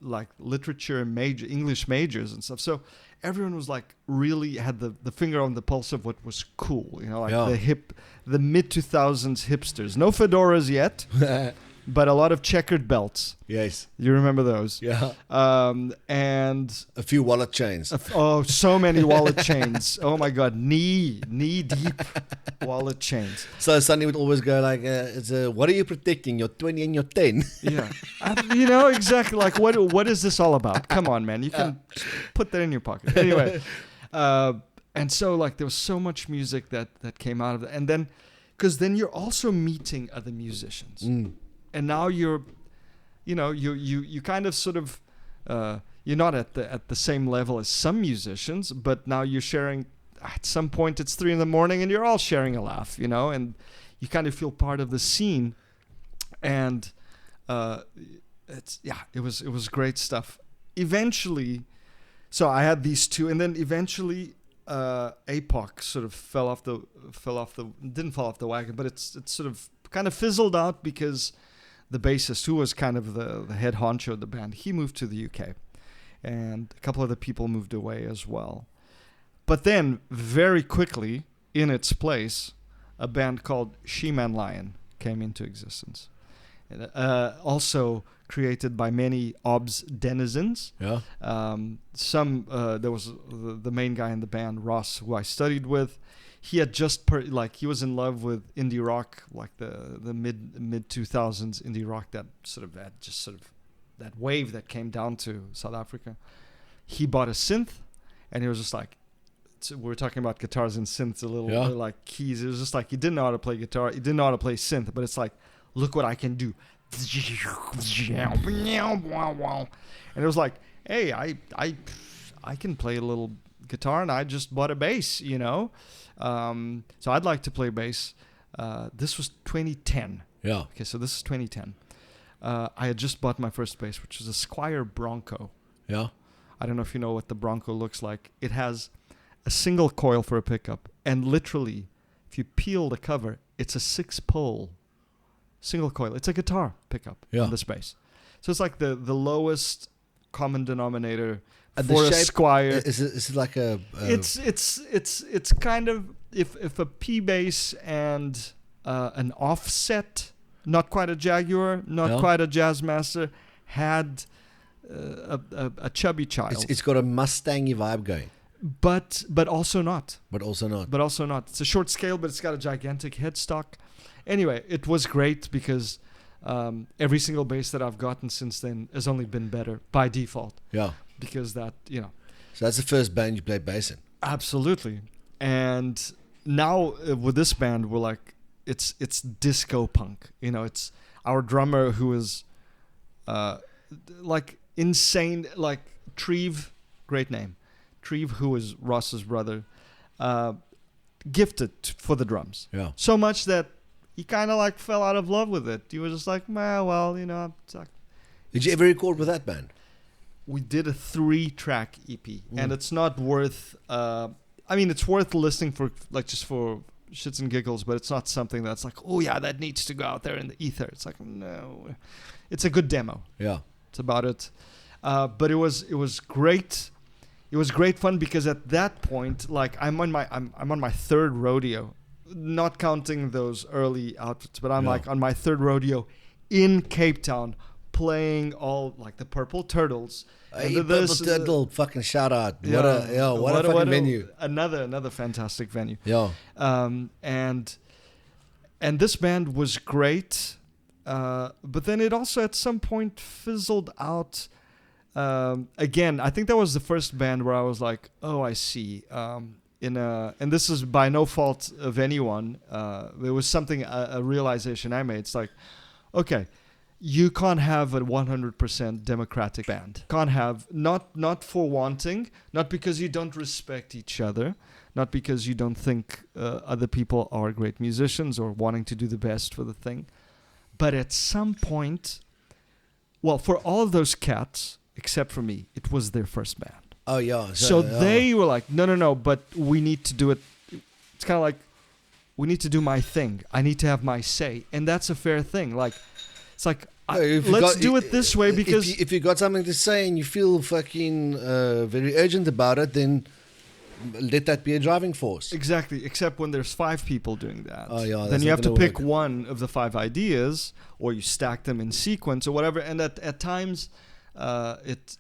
like literature and English majors and stuff. So everyone was like really had the finger on the pulse of what was cool, the mid 2000s hipsters. No fedoras yet, but a lot of checkered belts. Yes. You remember those? Yeah. And A few wallet chains. so many wallet chains. Oh my God, knee deep wallet chains. So Sonny would always go like, what are you protecting? Your 20 and your 10? Yeah, exactly. Like what is this all about? Come on, man. You can put that in your pocket. Anyway, and so like there was so much music that came out of it, and then because then you're also meeting other musicians, and now you kind of sort of you're not at the same level as some musicians, but now you're sharing. At some point, it's 3 a.m. and you're all sharing a laugh, and you kind of feel part of the scene, and it was great stuff. Eventually, so I had these two, and then eventually APOC sort of didn't fall off the wagon, but it's sort of kind of fizzled out because the bassist, who was kind of the head honcho of the band, he moved to the UK, and a couple other people moved away as well. But then, very quickly, in its place, a band called She-Man Lion came into existence. Also created by many OBS denizens. Yeah. There was the main guy in the band, Ross, who I studied with. He had just he was in love with indie rock, like the mid 2000s indie rock, that that wave that came down to South Africa. He bought a synth, and he was just like, we're talking about guitars and synths a little bit, like keys. It was just like he didn't know how to play guitar, he didn't know how to play synth, but it's like, look what I can do. And it was like, hey, I can play a little guitar, and I just bought a bass, you know. So I'd like to play bass. This was 2010. Yeah. Okay, so this is 2010. I had just bought my first bass, which was a Squier Bronco. Yeah. I don't know if you know what the Bronco looks like. It has a single coil for a pickup, and literally, if you peel the cover, it's a 6-pole single coil. It's a guitar pickup on this bass. So it's like the lowest common denominator for a Squier. Is it like a? It's kind of if a P bass and an offset, not quite a Jaguar, not quite a Jazzmaster, had a chubby child. It's got a Mustangy vibe going. But also not. But also not. It's a short scale, but it's got a gigantic headstock. Anyway, it was great because every single bass that I've gotten since then has only been better by default. Yeah. Because that, you know. So that's the first band you played bass in? Absolutely. And now with this band, we're like, it's disco punk. You know, it's our drummer who is like insane, like Treve, great name. Treve, who is Ross's brother, gifted for the drums. Yeah. So much that he kind of like fell out of love with it. He was just like, well, you know. Did you ever record with that band? We did a 3-track EP, and it's not worth. It's worth listening for, like, just for shits and giggles, but it's not something that's like, oh yeah, that needs to go out there in the ether. It's like, no, it's a good demo. Yeah, it's about it. But it was great. It was great fun because at that point, like, I'm on my third rodeo, not counting those early outfits, but I'm like on my third rodeo in Cape Town, playing all like the Purple Turtles. Hey, Purple Turtle, fucking shout out! What a fucking venue! Another fantastic venue. Yeah. And this band was great, but then it also at some point fizzled out. Again, I think that was the first band where I was like, oh, I see. And this is by no fault of anyone. There was a realization I made. It's like, okay, you can't have a 100% democratic band. Can't have, not for wanting, not because you don't respect each other, not because you don't think other people are great musicians or wanting to do the best for the thing. But at some point, well, for all of those cats, except for me, it was their first band. Oh, yeah. So they were like, no, but we need to do it. It's kind of like, we need to do my thing. I need to have my say. And that's a fair thing. Like, it's like, let's do it this way because... If you got something to say and you feel fucking very urgent about it, then let that be a driving force. Exactly, except when there's 5 people doing that. Oh, yeah, then you have to pick one of the 5 ideas, or you stack them in sequence or whatever. And at times...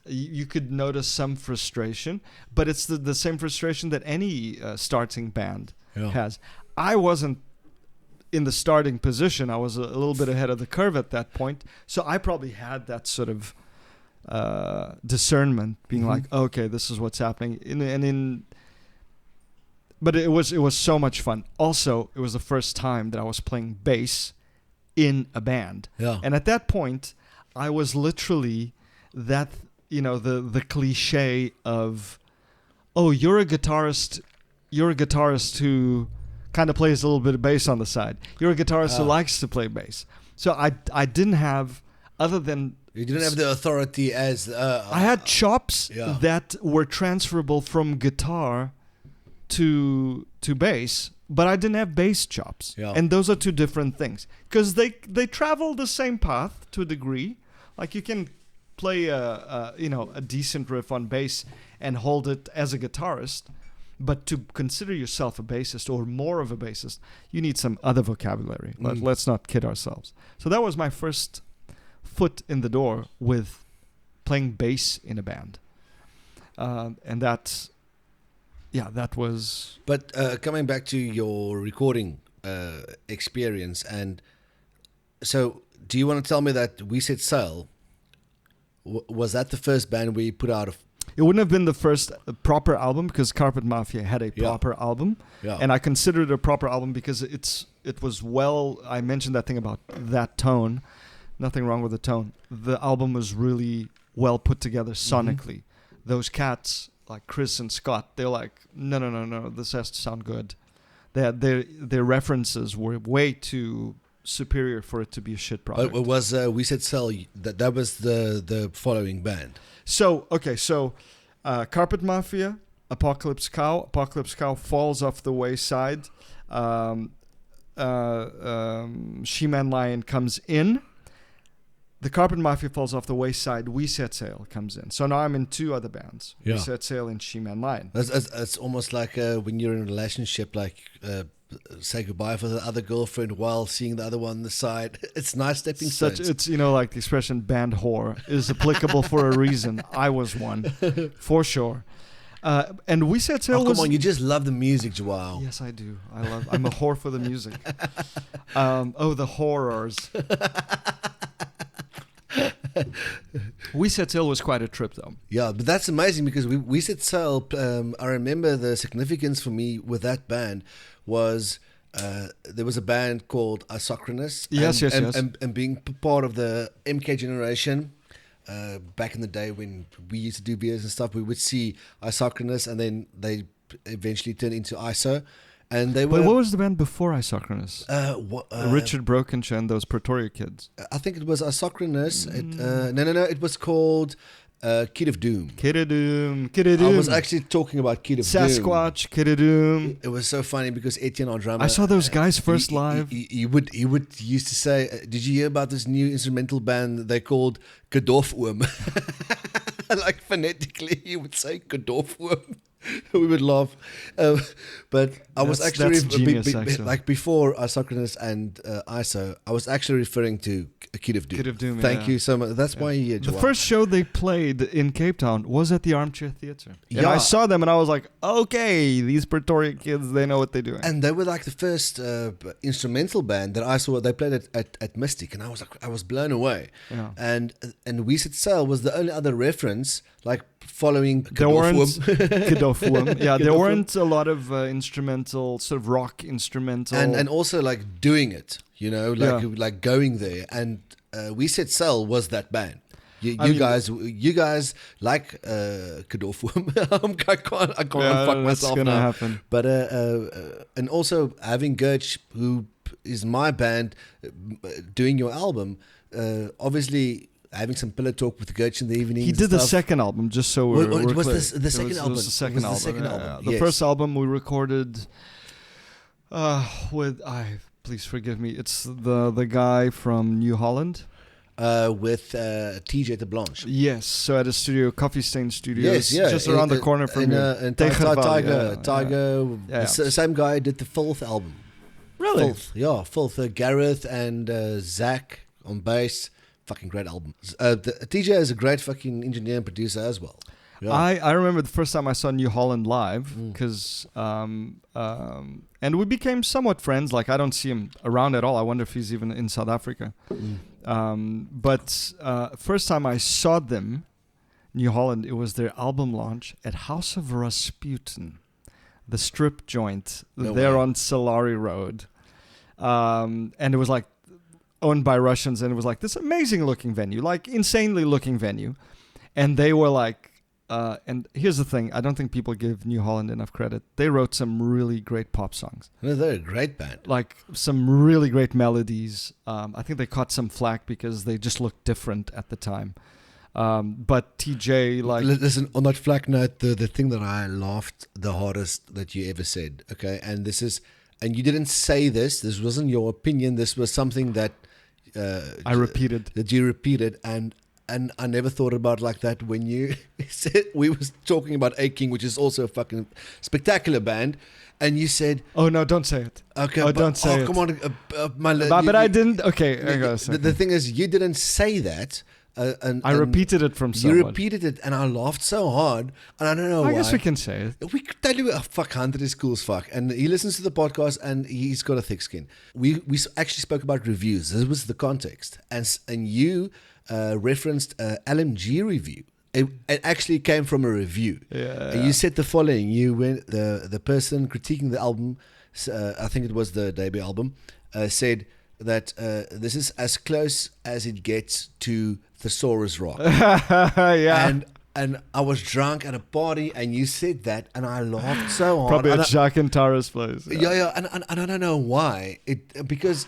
you could notice some frustration, but it's the same frustration that any starting band has. I wasn't in the starting position. I was a little bit ahead of the curve at that point, so I probably had that sort of discernment, being like, okay, this is what's happening. But it was so much fun. Also, it was the first time that I was playing bass in a band, and at that point, I was literally that, you know, the cliche of, oh, you're a guitarist who kind of plays a little bit of bass on the side. You're a guitarist who likes to play bass. So I didn't have, other than... You didn't have the authority as... I had chops that were transferable from guitar to bass, but I didn't have bass chops. Yeah. And those are two different things. Because they travel the same path to a degree. Like, you can play a decent riff on bass and hold it as a guitarist, But to consider yourself a bassist or more of a bassist, you need some other vocabulary. Let's not kid ourselves. So that was my first foot in the door with playing bass in a band. And that was... But coming back to your recording experience, and so do you want to tell me that We Set Sail, was that the first band we put out of? It wouldn't have been the first proper album because Carpet Mafia had a proper album. Yeah. And I consider it a proper album because it was I mentioned that thing about that tone. Nothing wrong with the tone. The album was really well put together sonically. Those cats, like Chris and Scott, they're like, no, this has to sound good. Their references were way too superior for it to be a shit product. But it was We Set Sail, that was the following band. So Carpet Mafia, Apocalypse Cow. Apocalypse Cow falls off the wayside. She-Man Lion comes in. The Carpet Mafia falls off the wayside. We Set Sail comes in. So now I'm in two other bands. Yeah. We Set Sail and She-Man Lion. It's almost like when you're in a relationship, like say goodbye for the other girlfriend while seeing the other one on the side. It's nice stepping stones. It's like the expression "band whore" is applicable for a reason. I was one, for sure. And We Set Sail was... Come on, you just love the music, João. Yes, I do. I'm a whore for the music. The horrors. We Set Sail was quite a trip, though. Yeah, but that's amazing because we Set Sail. I remember the significance for me with that band was there was a band called Isochronous. Yes. And being part of the MK generation. Back in the day when we used to do videos and stuff, we would see Isochronous, and then they eventually turned into ISO. And they were. But what was the band before Isochronous? Richard Brokenshire and those Pretoria kids. I think it was Isochronous. No. It was called Kid of Doom. Kid of Doom. I was actually talking about Kid of Doom. Sasquatch, Kid of Doom. It was so funny because Etienne, our drummer, I saw those guys first live. He would used to say, "Did you hear about this new instrumental band they called Gedorfoom?" Like phonetically, he would say Gedorfoom. We would laugh, but I was actually genius, like before Isochronous and ISO. I was actually referring to Kid of Doom. Kid of Doom. Thank you so much. That's why you're here, The first show they played in Cape Town was at the Armchair Theatre. And Yeah. I saw them and I was like, okay, these Pretoria kids, they know what they're doing. And they were like the first instrumental band that I saw. They played at Mystic, and I was blown away. Yeah. And We Set Sail was the only other reference, like following There weren't Gedorfoom. there weren't a lot of instrumental, sort of rock instrumental, and also like doing it, like going there. And We Set Sail was that band. You guys like Gedorfoom. I can't fuck myself gonna now. happen. But and also having Gertsch, who is my band, doing your album, obviously. Having some pillow talk with Gertsch in the evening. He did the second album, just so we're clear. The second album. It was the second album. Yeah. The first album we recorded with... please forgive me. It's the guy from New Holland. With TJ de Blanche. Yes, so at a studio, Coffee Stain Studios, just around the corner from here. Tiger. Same guy did the Filth album. Really? Filth. Gareth and Zach on bass. Fucking great album. TJ is a great fucking engineer and producer as well. Yeah. I remember the first time I saw New Holland live because and we became somewhat friends. Like I don't see him around at all. I wonder if he's even in South Africa. But first time I saw them, New Holland, it was their album launch at House of Rasputin, the strip joint on Solari Road, and it was like owned by Russians, and it was like this amazing looking venue, like insanely looking venue, and they were like. And here's the thing, I don't think people give New Holland enough credit. They wrote some really great pop songs. No, they're a great band. Like some really great melodies. I think they caught some flack because they just looked different at the time. But TJ, like... Listen, on that flack note, the thing that I laughed the hardest that you ever said, okay? And this is... And you didn't say this wasn't your opinion, this was something that... I repeated. That you repeated, and and I never thought about it like that when you said we was talking about A-King, which is also a fucking spectacular band, and you said, Oh no, don't say it. Okay, Oh, don't say it. come on, But I didn't. Okay, hang on a The second. thing is, you didn't say that. I repeated it from someone. You repeated it, and I laughed so hard, and I don't know why. I guess we can say it. We could tell you, fuck, Hunter is cool as fuck. And he listens to the podcast and he's got a thick skin. We actually spoke about reviews. This was the context. And you referenced LMG review. It actually came from a review. Yeah. And you said the following. You went, the person critiquing the album, I think it was the debut album, said that this is as close as it gets to Thesaurus Rock. Yeah. And I was drunk at a party, and you said that, and I laughed so hard. Probably and at Jacques and Tara's place. yeah, and I don't know why. Because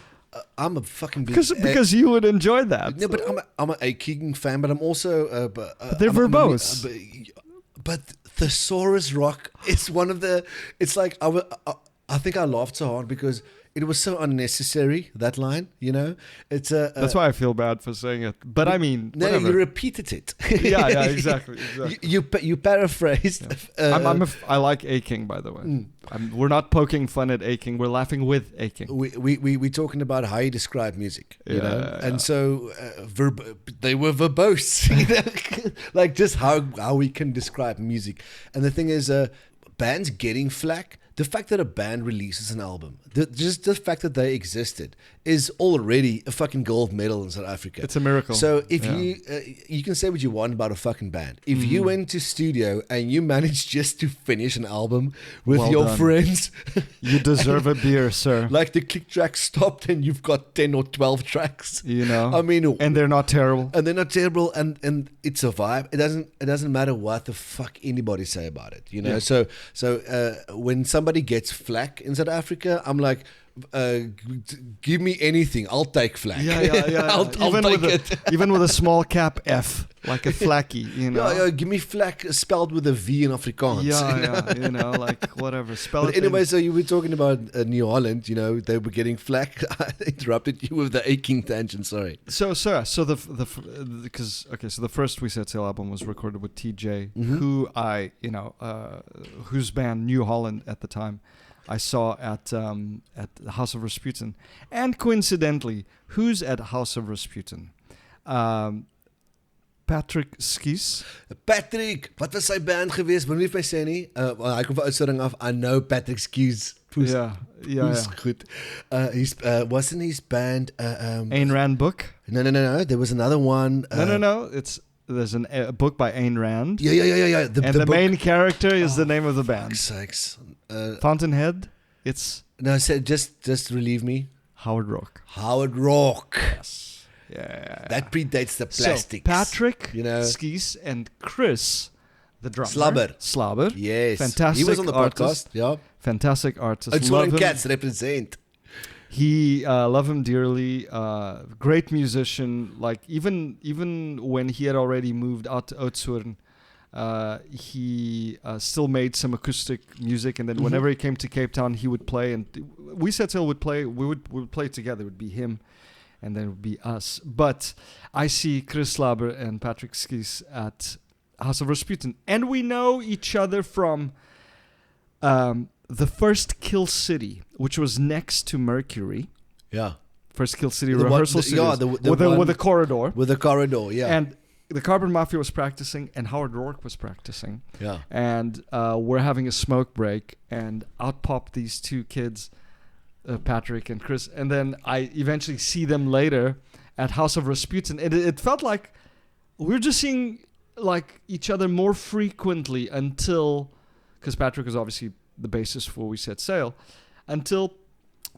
I'm a fucking big... Because you would enjoy that. No, but I'm a A-King fan, but I'm also... but they're verbose. But Thesaurus Rock is one of the... It's like, I think I laughed so hard because... It was so unnecessary, that line, you know? It's That's why I feel bad for saying it. But I mean, no, whatever. you repeated it. yeah, exactly. You paraphrased. Yeah. I like A-King, by the way. We're not poking fun at A-King. We're laughing with A-King. We're talking about how you describe music, you know? Yeah. And so they were verbose, you know? Like just how we can describe music. And the thing is, bands getting flack, the fact that a band releases an album, just the fact that they existed is already a fucking gold medal in South Africa. It's a miracle. So if you can say what you want about a fucking band. If you went to studio and you managed just to finish an album with your friends, you deserve a beer, sir. Like the click track stopped and you've got 10 or 12 tracks. You know, I mean, and they're not terrible. And it's a vibe. It doesn't matter what the fuck anybody say about it, you know. Yeah. So when somebody gets flack in South Africa, I'm like, give me anything, I'll take flack. Yeah. I'll take it. Even with a small cap F, like a flacky, you know. Yeah, give me flack spelled with a V in Afrikaans. You know, like whatever. Spell But it anyway, in. so you were talking about New Holland, you know, they were getting flack. I interrupted you with the A-King tangent, sorry. So the first We Set Sail album was recorded with TJ, who whose band New Holland at the time I saw at the House of Rasputin, and coincidentally, who's at House of Rasputin? Patrick Skies. Patrick, wat was sy band geweest? Moet nie vir my sê nie. Hy kom van uitsondering af. I know Patrick Skies. Yeah. Good. Wasn't his band Ayn Rand book? No. There was another one. No. There's a book by Ayn Rand. Yeah. The main character is the name of the band. Sakes. Fountainhead. It's no. Just relieve me. Howard Rock. Howard Rock. Yes. Yeah. That predates the plastics. So Patrick, you know, Skies, and Chris, the drummer. Slabber. Yes. Fantastic. He was on the artist. podcast. Yeah. Fantastic artist. It's all cats represent. He love him dearly. Great musician. Like even when he had already moved out to Oudtshoorn, he still made some acoustic music. And then whenever he came to Cape Town, he would play. And We Set Sail would play. We would play together. It would be him, and then it would be us. But I see Chris Slabber and Patrick Skies at House of Rasputin, and we know each other from the first Kill City, which was next to Mercury. Yeah. First Kill City rehearsal series. Yeah, with a corridor. With a corridor, yeah. And the Carbon Mafia was practicing, and Howard Rourke was practicing. Yeah. And we're having a smoke break, and out pop these two kids, Patrick and Chris. And then I eventually see them later at House of Rasputin. And it felt like we were just seeing like each other more frequently until, because Patrick was obviously the bassist for We Set Sail, until,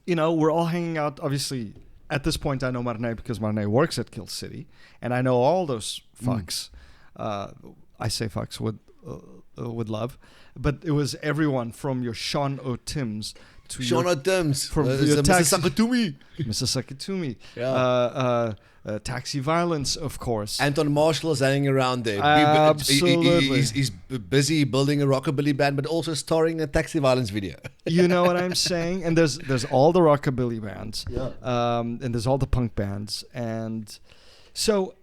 you know, we're all hanging out. Obviously, at this point, I know Marne because Marne works at Kill City, and I know all those fucks. I say fucks with love, but it was everyone from your Sean O'Tims to Sean O'Tims, from Mr. Sakatumi. Mr. Sakatumi. Yeah. Taxi Violence, of course. Anton Marshall's hanging around there. Absolutely. He's busy building a rockabilly band, but also starring a Taxi Violence video. You know what I'm saying? And there's all the rockabilly bands. Yeah. And there's all the punk bands. And so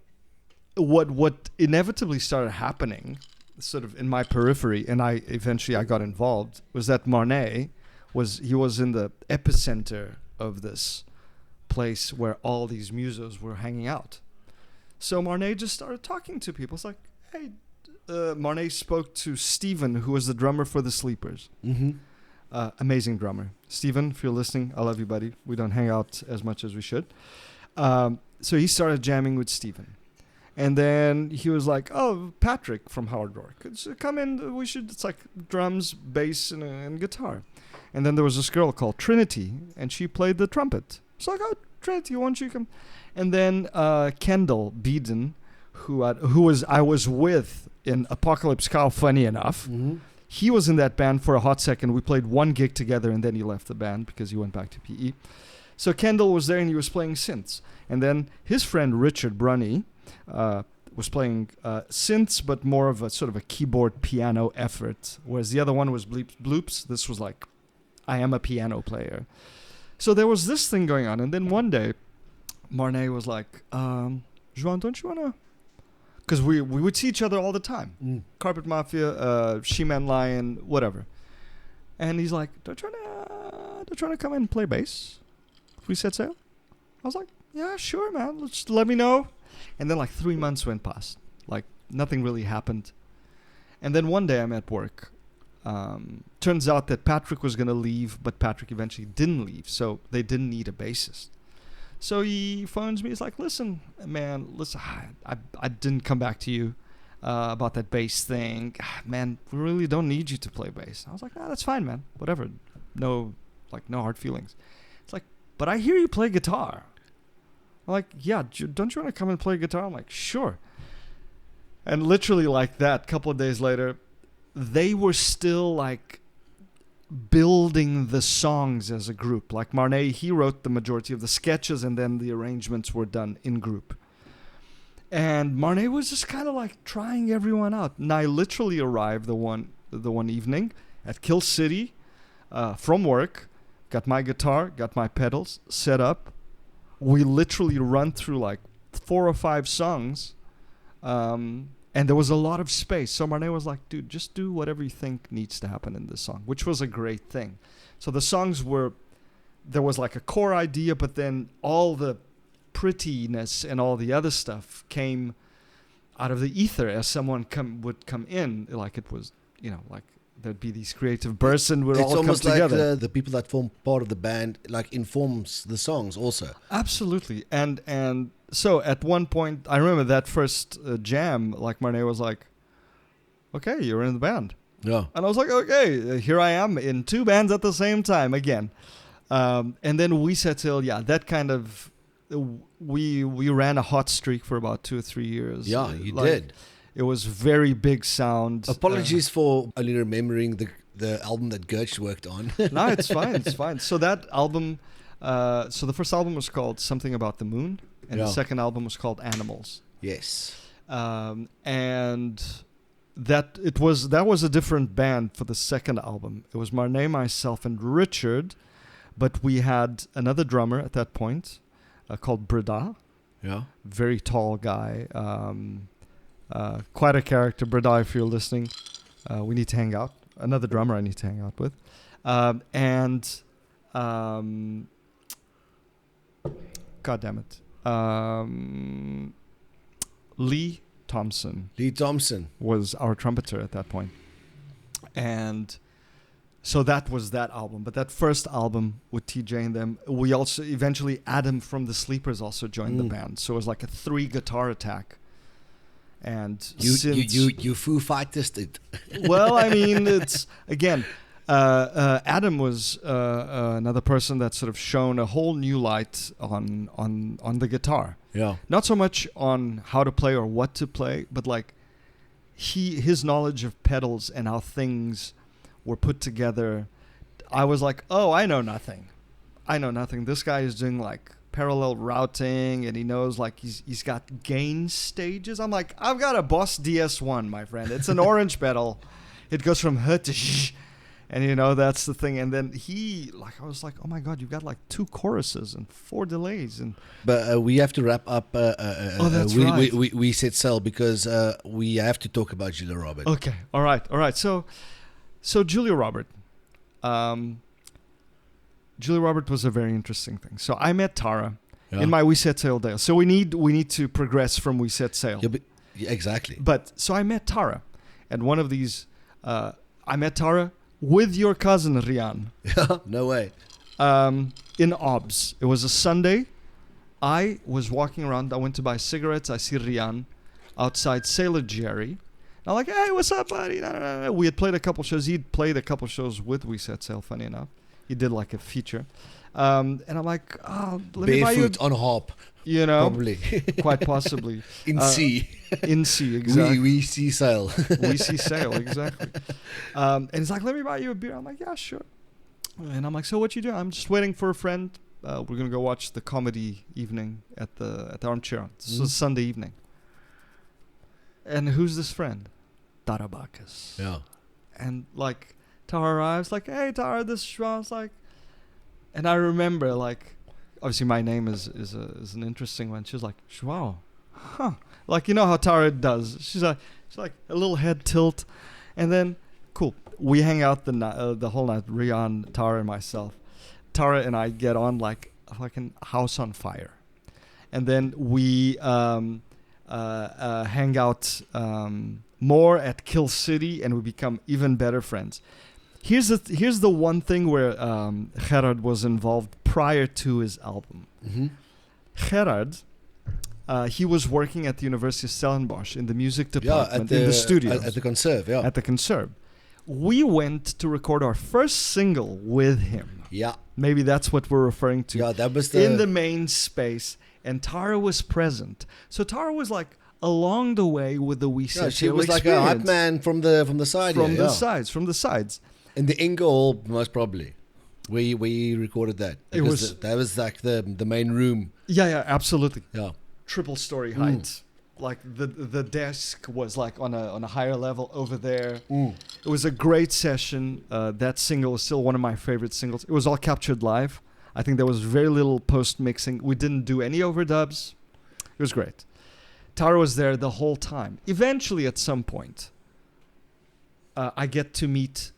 what inevitably started happening, sort of in my periphery, and I got involved, was that Marnay was in the epicenter of this place where all these musos were hanging out. So Marnay just started talking to people. It's like, hey, Marnay spoke to Stephen, who was the drummer for the Sleepers. Mm-hmm. Amazing drummer. Stephen, if you're listening, I love you, buddy. We don't hang out as much as we should. So he started jamming with Stephen. And then he was like, oh, Patrick from Howard Rourke, come in. It's like drums, bass, and guitar. And then there was this girl called Trinity, and she played the trumpet. So I go, Trinity, why don't you come? And then Kendall Beeden, who I was with in Apocalypse Cow, funny enough. Mm-hmm. He was in that band for a hot second. We played one gig together, and then he left the band because he went back to PE. So Kendall was there, and he was playing synths. And then his friend Richard Brunny was playing synths, but more of a sort of a keyboard piano effort, whereas the other one was bleeps bloops. This was like, I am a piano player. So there was this thing going on. And then one day, Marnay was like, João, don't you want to... Because we would see each other all the time. Mm. Carpet Mafia, She-Man Lion, whatever. And he's like, don't you want to come in and play bass if we set sail? I was like, yeah, sure, man. Just let me know. And then like 3 months went past. Like nothing really happened. And then one day I'm at work. Turns out that Patrick was going to leave, but Patrick eventually didn't leave. So they didn't need a bassist. So he phones me. He's like, listen, man, I didn't come back to you about that bass thing. Man, we really don't need you to play bass. I was like, nah, that's fine, man. Whatever. No hard feelings. It's like, but I hear you play guitar. I'm like, yeah, don't you want to come and play guitar? I'm like, sure. And literally like that, a couple of days later, they were still like building the songs as a group. Like Marnay, he wrote the majority of the sketches, and then the arrangements were done in group. And Marnay was just kind of like trying everyone out. And I literally arrived the one evening at Kill City from work, got my guitar, got my pedals set up. We literally run through like 4 or 5 songs, and there was a lot of space. So Marnay was like, dude, just do whatever you think needs to happen in this song, which was a great thing. So the songs there was like a core idea, but then all the prettiness and all the other stuff came out of the ether as someone would come in. Like it was, like there'd be these creative bursts and we'd all come together. It's almost like the people that form part of the band like informs the songs also. Absolutely. And so at one point, I remember that first jam, like Marnay was like, okay, you're in the band. Yeah. And I was like, okay, here I am in 2 bands at the same time again. And then we set sail, that kind of, we ran a hot streak for about 2 or 3 years. Yeah, you did. It was very big sound. Apologies for only remembering the album that Gertsch worked on. No, it's fine. It's fine. So that album, so the first album was called Something About the Moon, and the second album was called Animals. Yes. And that was a different band for the second album. It was Marnay, myself, and Richard, but we had another drummer at that point called Breda. Yeah. Very tall guy. Quite a character. Breda, if you're listening, we need to hang out. Another drummer I need to hang out with. God damn it. Lee Thompson. Lee Thompson was our trumpeter at that point. And so that was that album. But that first album with TJ and them, we also eventually Adam from the Sleepers also joined the band. So it was like a 3 guitar attack. And you Foo Fighters it. Well, I mean, it's again, Adam was another person that sort of shone a whole new light on the guitar. Yeah. Not so much on how to play or what to play, but like his knowledge of pedals and how things were put together. I was like, oh, I know nothing. This guy is doing like parallel routing, and he knows like he's got gain stages. I'm like, I've got a Boss DS1, my friend. It's an orange pedal. It goes from h to sh, And that's the thing. And then I was like, oh my God, you've got like 2 choruses and 4 delays. And But we have to wrap up. That's we, right. we set sail because we have to talk about Julia Robert. Okay, all right. So Julia Robert. Julia Robert was a very interesting thing. So I met Tara in my We Set Sail days. So we need to progress from We Set Sail. Yeah, exactly. But so I met Tara, and one of these, I met Tara with your cousin Rian. No way. In OBS. It was a Sunday. I was walking around. I went to buy cigarettes. I see Rian outside Sailor Jerry. I'm like, hey, what's up, buddy? No. We had played a couple shows. He'd played a couple shows with We Set Sail, funny enough. He did like a feature. And I'm like, let me buy you. Barefoot on harp. Probably. Quite possibly. In sea. In sea, exactly. We see sail. We see sail, exactly. And he's like, let me buy you a beer. I'm like, yeah, sure. And I'm like, so what you doing? I'm just waiting for a friend. We're going to go watch the comedy evening at the Armchair. This was Sunday evening. And who's this friend? Tara Bacchus. Yeah. And like, Tara arrives, like, hey, Tara, this is João. I was like, and I remember, like, obviously my name is an interesting one. She was like, João, huh? Like, you know how Tara does. She's like a little head tilt. And then, cool. We hang out the whole night, Rian, Tara, and myself. Tara and I get on like a fucking house on fire. And then we hang out more at Kill City, and we become even better friends. Here's the one thing where Gerard was involved prior to his album. Mm-hmm. Gerard, he was working at the University of Stellenbosch in the music department, in the studios. At the Conserve, yeah. At the Conserve. We went to record our first single with him. Yeah. Maybe that's what we're referring to. Yeah, that was in the main space, and Tara was present. So Tara was like along the way with the We Set she Sail was like a hype man from the side. From the sides. In the Inga Hall, most probably. We recorded that. That was like the main room. Yeah, absolutely. Yeah. Triple story height. Like the desk was like on a higher level over there. It was a great session. That single is still one of my favorite singles. It was all captured live. I think there was very little post mixing. We didn't do any overdubs. It was great. Tara was there the whole time. Eventually, at some point, I get to meet,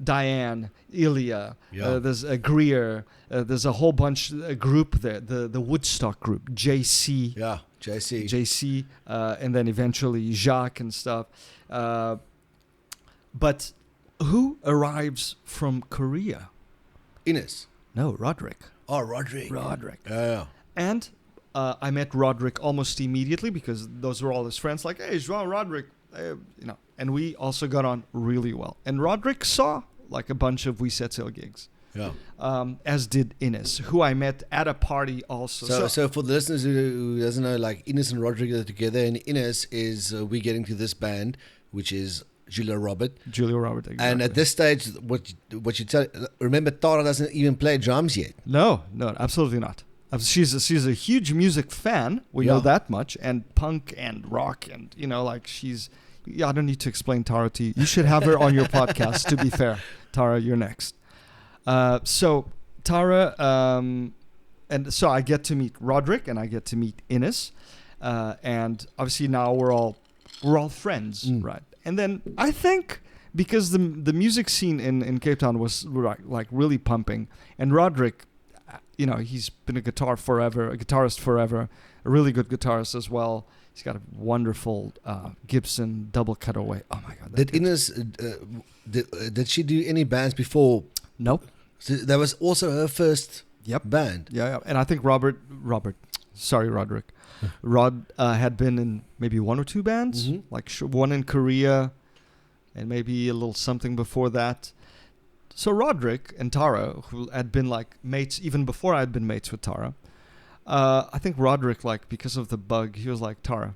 Diane, Ilya, there's a Greer, there's a whole bunch, a group there, the Woodstock group, JC. Yeah, JC. JC, and then eventually Jacques and stuff. But who arrives from Korea? Ines. No, Roderick. Oh, Roderick. Yeah. And I met Roderick almost immediately because those were all his friends. Like, hey, João, Roderick, and we also got on really well. And Roderick saw like a bunch of We Set Sail gigs. Yeah. As did Ines, who I met at a party also. So for the listeners who doesn't know, like Ines and Roderick are together, and Ines is we getting to this band, which is Julia Robert. Exactly. And at this stage, what you tell, remember, Tara doesn't even play drums yet. No, absolutely not. She's a huge music fan. We know that much, and punk and rock, and she's. Yeah, I don't need to explain Tara to you. You should have her on your podcast. To be fair, Tara, you're next. So Tara, and so I get to meet Roderick, and I get to meet Ines, and obviously now we're all friends, right? And then I think because the music scene in Cape Town was like really pumping, and Roderick, he's been a guitarist forever, a really good guitarist as well. He's got a wonderful Gibson double cutaway. Oh my God! Did Ines did she do any bands before? Nope. So that was also her first band. Yeah. And I think Roderick. Rod had been in maybe one or two bands, like one in Korea, and maybe a little something before that. So Roderick and Tara, who had been like mates even before I had been mates with Tara. I think Roderick, like, because of the bug, he was like, Tara,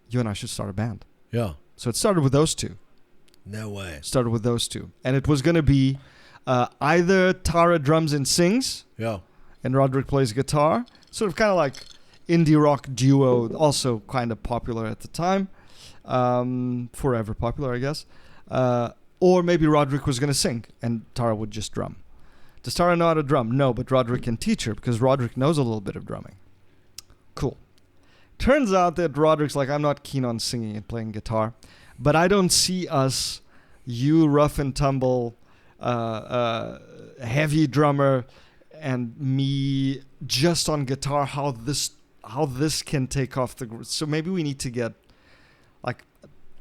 you and I should start a band. Yeah. So it started with those two. No way. Started with those two. And it was going to be either Tara drums and sings. Yeah. And Roderick plays guitar. Sort of kind of like indie rock duo, also kind of popular at the time. Forever popular, I guess. Or maybe Roderick was going to sing and Tara would just drum. Does Tara know how to drum? No, but Roderick can teach her because Roderick knows a little bit of drumming. Cool. Turns out that Roderick's like, I'm not keen on singing and playing guitar, but I don't see us, you rough and tumble, heavy drummer, and me just on guitar, how this can take off so maybe we need to get like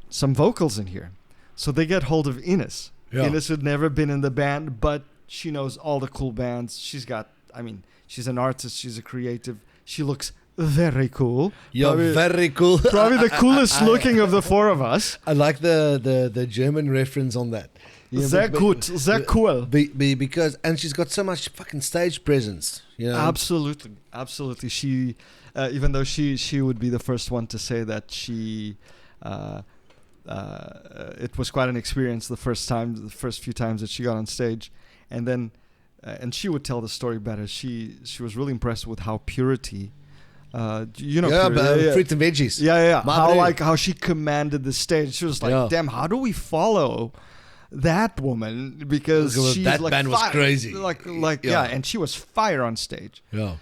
some vocals in here. So they get hold of Ines. Yeah. Ines had never been in the band, but she knows all the cool bands. She's an artist, she's a creative. She looks very cool. You're very cool. Probably the coolest looking of the four of us. I like the German reference on that. Sehr gut, sehr cool. Because she's got so much fucking stage presence. You know? Absolutely. She, even though she would be the first one to say that she, it was quite an experience the first few times that she got on stage, and then, and she would tell the story better. She was really impressed with how purity. Fruit and veggies. Yeah. How she commanded the stage. She was like, damn, how do we follow that woman? Because she's that like band was crazy. And she was fire on stage. Yeah.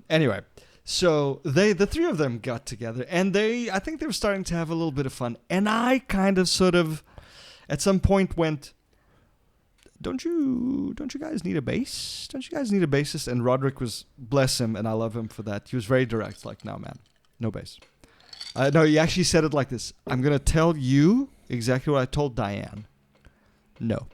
Anyway, so the three of them got together, and I think they were starting to have a little bit of fun. And I kind of sort of, at some point went, Don't you guys need a bass? Don't you guys need a bassist? And Roderick was, bless him, and I love him for that. He was very direct, like, no, man, no bass. No, he actually said it like this. I'm going to tell you exactly what I told Diane. No.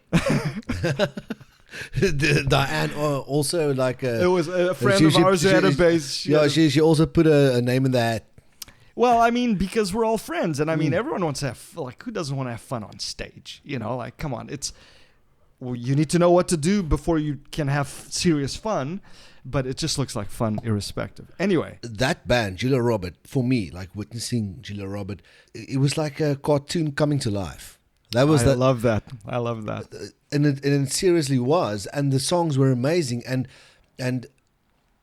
Diane also like it was a friend of ours who had a bass. She also put a name in that. Well, I mean, because we're all friends, and I mean, everyone wants to have, like, who doesn't want to have fun on stage? You know, like, come on, you need to know what to do before you can have serious fun, but it just looks like fun irrespective. Anyway. That band, Julia Robert, for me, like witnessing Julia Robert, it was like a cartoon coming to life. I love that. And it seriously was. And the songs were amazing. And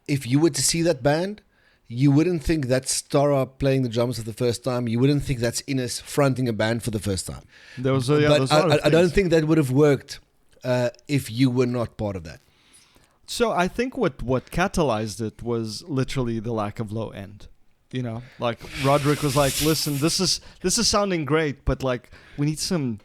if you were to see that band, you wouldn't think that's Tara playing the drums for the first time. You wouldn't think that's Ines fronting a band for the first time. I don't think that would have worked if you were not part of that. So I think what catalyzed it was literally the lack of low end. You know, like Roderick was like, "Listen, this is sounding great, but like we need some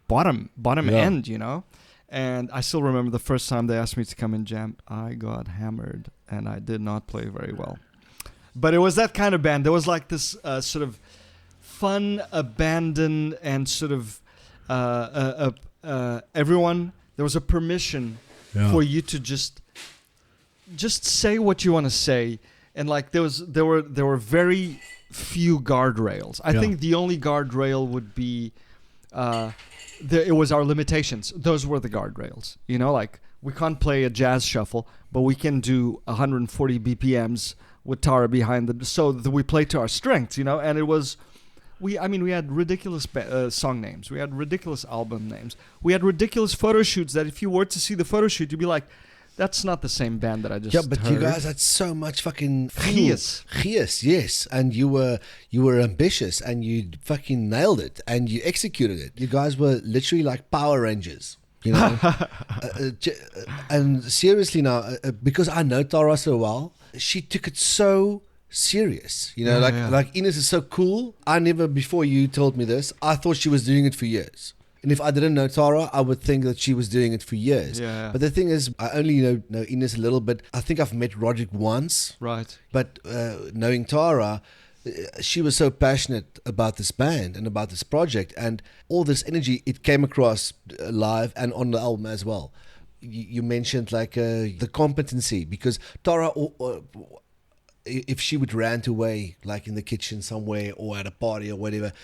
bottom end, you know." And I still remember the first time they asked me to come and jam, I got hammered and I did not play very well. But it was that kind of band. There was like this sort of fun, abandon, and sort of everyone. There was a permission for you to just say what you want to say. And like there were very few guardrails. I think the only guardrail would be it was our limitations. Those were the guardrails. You know, like we can't play a jazz shuffle, but we can do 140 BPMs with Tara behind so that we play to our strengths. You know, and it was we had ridiculous song names. We had ridiculous album names. We had ridiculous photo shoots that if you were to see the photo shoot, you'd be like, that's not the same band that I just heard. You guys had so much fucking Gees, yes. And you were ambitious and you fucking nailed it and you executed it. You guys were literally like Power Rangers, you know. And seriously now, because I know Tara so well, she took it so serious. You know, like Ines is so cool. I never, before you told me this, I thought she was doing it for years. And if I didn't know Tara, I would think that she was doing it for years. Yeah. But the thing is, I only know Ines a little bit. I think I've met Roderick once. Right. But knowing Tara, she was so passionate about this band and about this project. And all this energy, it came across live and on the album as well. You mentioned like the competency. Because Tara, if she would rant away, like in the kitchen somewhere or at a party or whatever,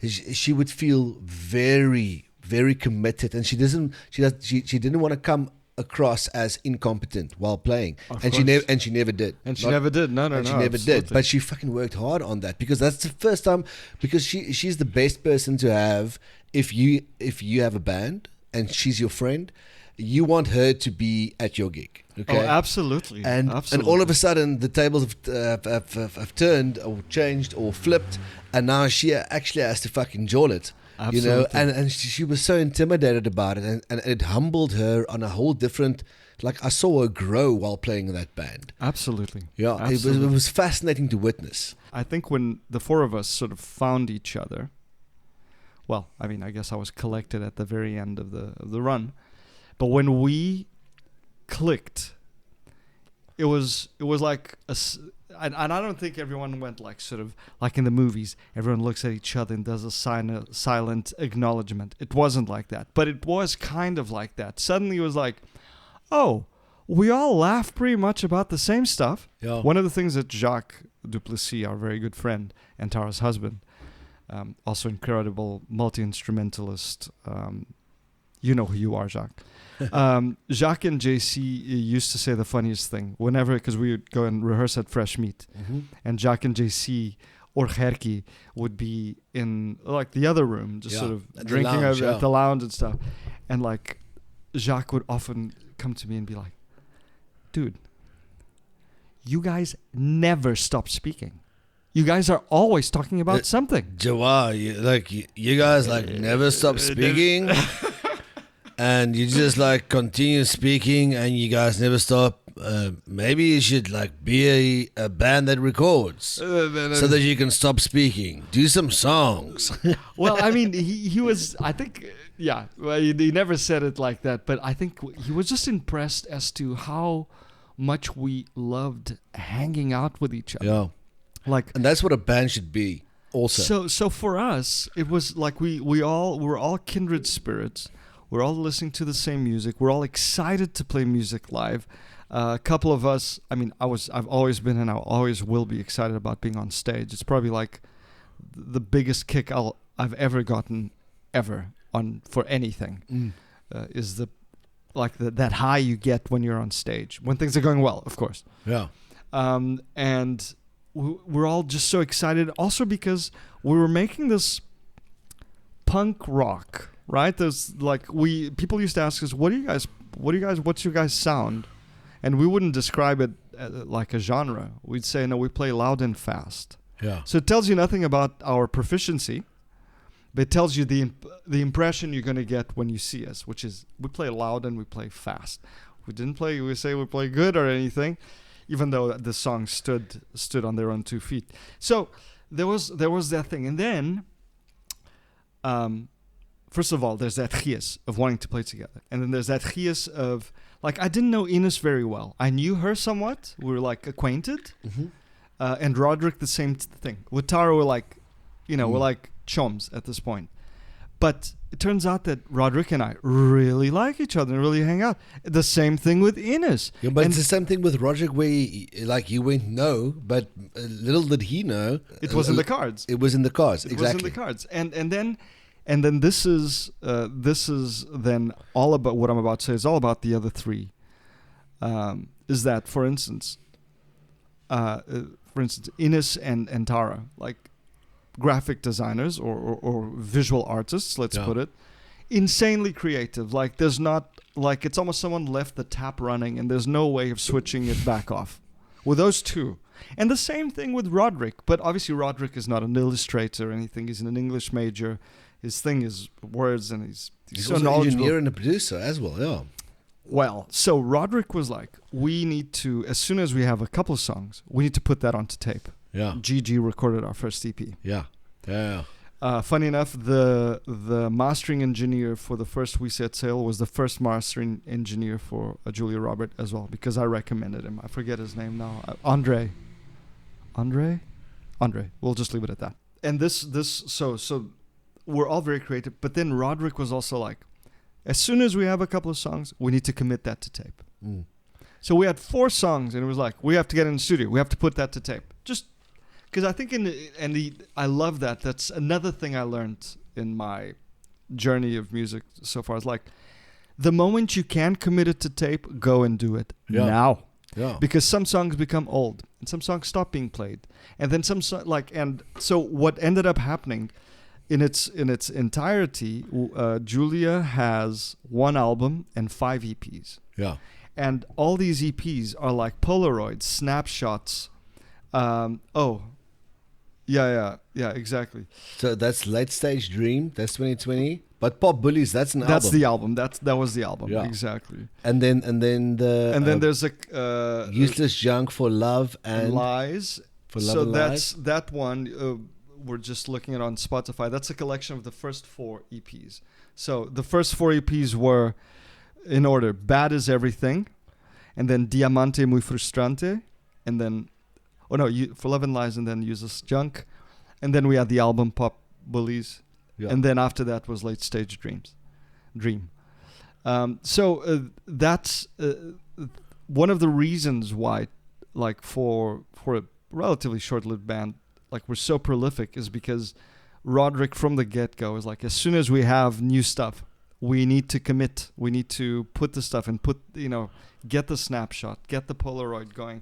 she would feel very, very committed, and she didn't want to come across as incompetent while playing, and she never did. She never did. No, she never did. But she fucking worked hard on that, because that's the first time. Because she's the best person to have if you have a band and she's your friend. You want her to be at your gig. Okay? Oh, absolutely. And all of a sudden, the tables have turned or changed or flipped, and now she actually has to fucking join it. Absolutely. and she was so intimidated about it, and it humbled her on a whole different. Like, I saw her grow while playing in that band. Absolutely. Yeah, Absolutely. It was fascinating to witness. I think when the four of us sort of found each other, well, I mean, I guess I was collected at the very end of the run, but when we clicked, it was like and I don't think everyone went like sort of like in the movies, everyone looks at each other and does a silent acknowledgement. It wasn't like that, but it was kind of like that. Suddenly it was like, oh, we all laugh pretty much about the same stuff. Yeah. One of the things that Jacques Duplessis, our very good friend, and Tara's husband, also incredible multi-instrumentalist, you know who you are, Jacques. Jacques and JC used to say the funniest thing whenever, because we would go and rehearse at Fresh Meat, and Jacques and JC or Herky would be in like the other room, just sort of at drinking the lounge, at the lounge and stuff, and like Jacques would often come to me and be like, dude, you guys never stop speaking. You guys are always talking about something. Joao, you guys like never stop speaking, and you just like continue speaking, and you guys never stop. Maybe you should like be a band that records so that you can stop speaking. Do some songs. Well, I mean, he was, I think, yeah, well, he never said it like that, but I think he was just impressed as to how much we loved hanging out with each other. Yeah. Like, and that's what a band should be also. So for us, it was like we're all kindred spirits. We're all listening to the same music. We're all excited to play music live. A couple of us, I mean, I've always been and I always will be excited about being on stage. It's probably like the biggest kick I've ever gotten ever for anything. Is that high you get when you're on stage, when things are going well, of course. Yeah. And we're all just so excited also because we were making this punk rock, right? There's like people used to ask us, what's your guys sound? And we wouldn't describe it like a genre. We'd say, no, we play loud and fast. Yeah. So it tells you nothing about our proficiency, but it tells you the impression you're going to get when you see us, which is we play loud and we play fast. We play good or anything, even though the song stood on their own 2 feet. So there was that thing. And then, first of all, there's that chias of wanting to play together. And then there's that chias of, like, I didn't know Ines very well. I knew her somewhat. We were, like, acquainted. And Roderick, the same thing. With Tara, we're like, we're like chums at this point. But it turns out that Roderick and I really like each other and really hang out. The same thing with Ines. Yeah, but it's the same thing with Roderick where you went no, but little did he know. It was in the cards. It was in the cards, It exactly. was in the cards. And then this is then all about what I'm about to say is all about the other three. Is that, for instance, Ines and Tara, like graphic designers or visual artists, let's put it, insanely creative. Like there's not, like it's almost someone left the tap running and there's no way of switching it back off. With those two. And the same thing with Roderick. But obviously Roderick is not an illustrator or anything. He's an English major. His thing is words, and he's so also knowledgeable. an engineer and a producer as well, yeah. Well, so Roderick was like, we need to, as soon as we have a couple of songs, we need to put that onto tape. Yeah. GG recorded our first EP. Yeah. Yeah. Funny enough, the mastering engineer for the first We Set Sail was the first mastering engineer for Julia Robert as well, because I recommended him. I forget his name now. Andre. We'll just leave it at that. And so we're all very creative. But then Roderick was also like, as soon as we have a couple of songs, we need to commit that to tape. So we had 4 songs, and it was like, we have to get in the studio. We have to put that to tape. Just because I think I love that. That's another thing I learned in my journey of music so far. It's like, the moment you can commit it to tape, go and do it now. Yeah. Because some songs become old, and some songs stop being played, and then and so what ended up happening, in its entirety, Julia has 1 album and 5 EPs. Yeah. And all these EPs are like Polaroids, snapshots. Yeah, exactly. So that's Late Stage Dream. That's 2020. But Pop Bullies, that's an That's album. the album. That was the album. Yeah. Exactly. And then There's a Useless Junk for Love and Lies. for Love So and that's Lies. that one. We're just looking at on Spotify. That's a collection of the first 4 EPs. So the first 4 EPs were in order: Bad is Everything, and then Diamante Muy Frustrante, and then For Love and Lies, and then Useless Junk, and then we had the album Pop Bullies, and then after that was Late Stage Dream. That's one of the reasons why, like for a relatively short-lived band, like we're so prolific, is because Roderick from the get-go is like, as soon as we have new stuff, we need to commit. We need to put the stuff and get the snapshot, get the Polaroid going.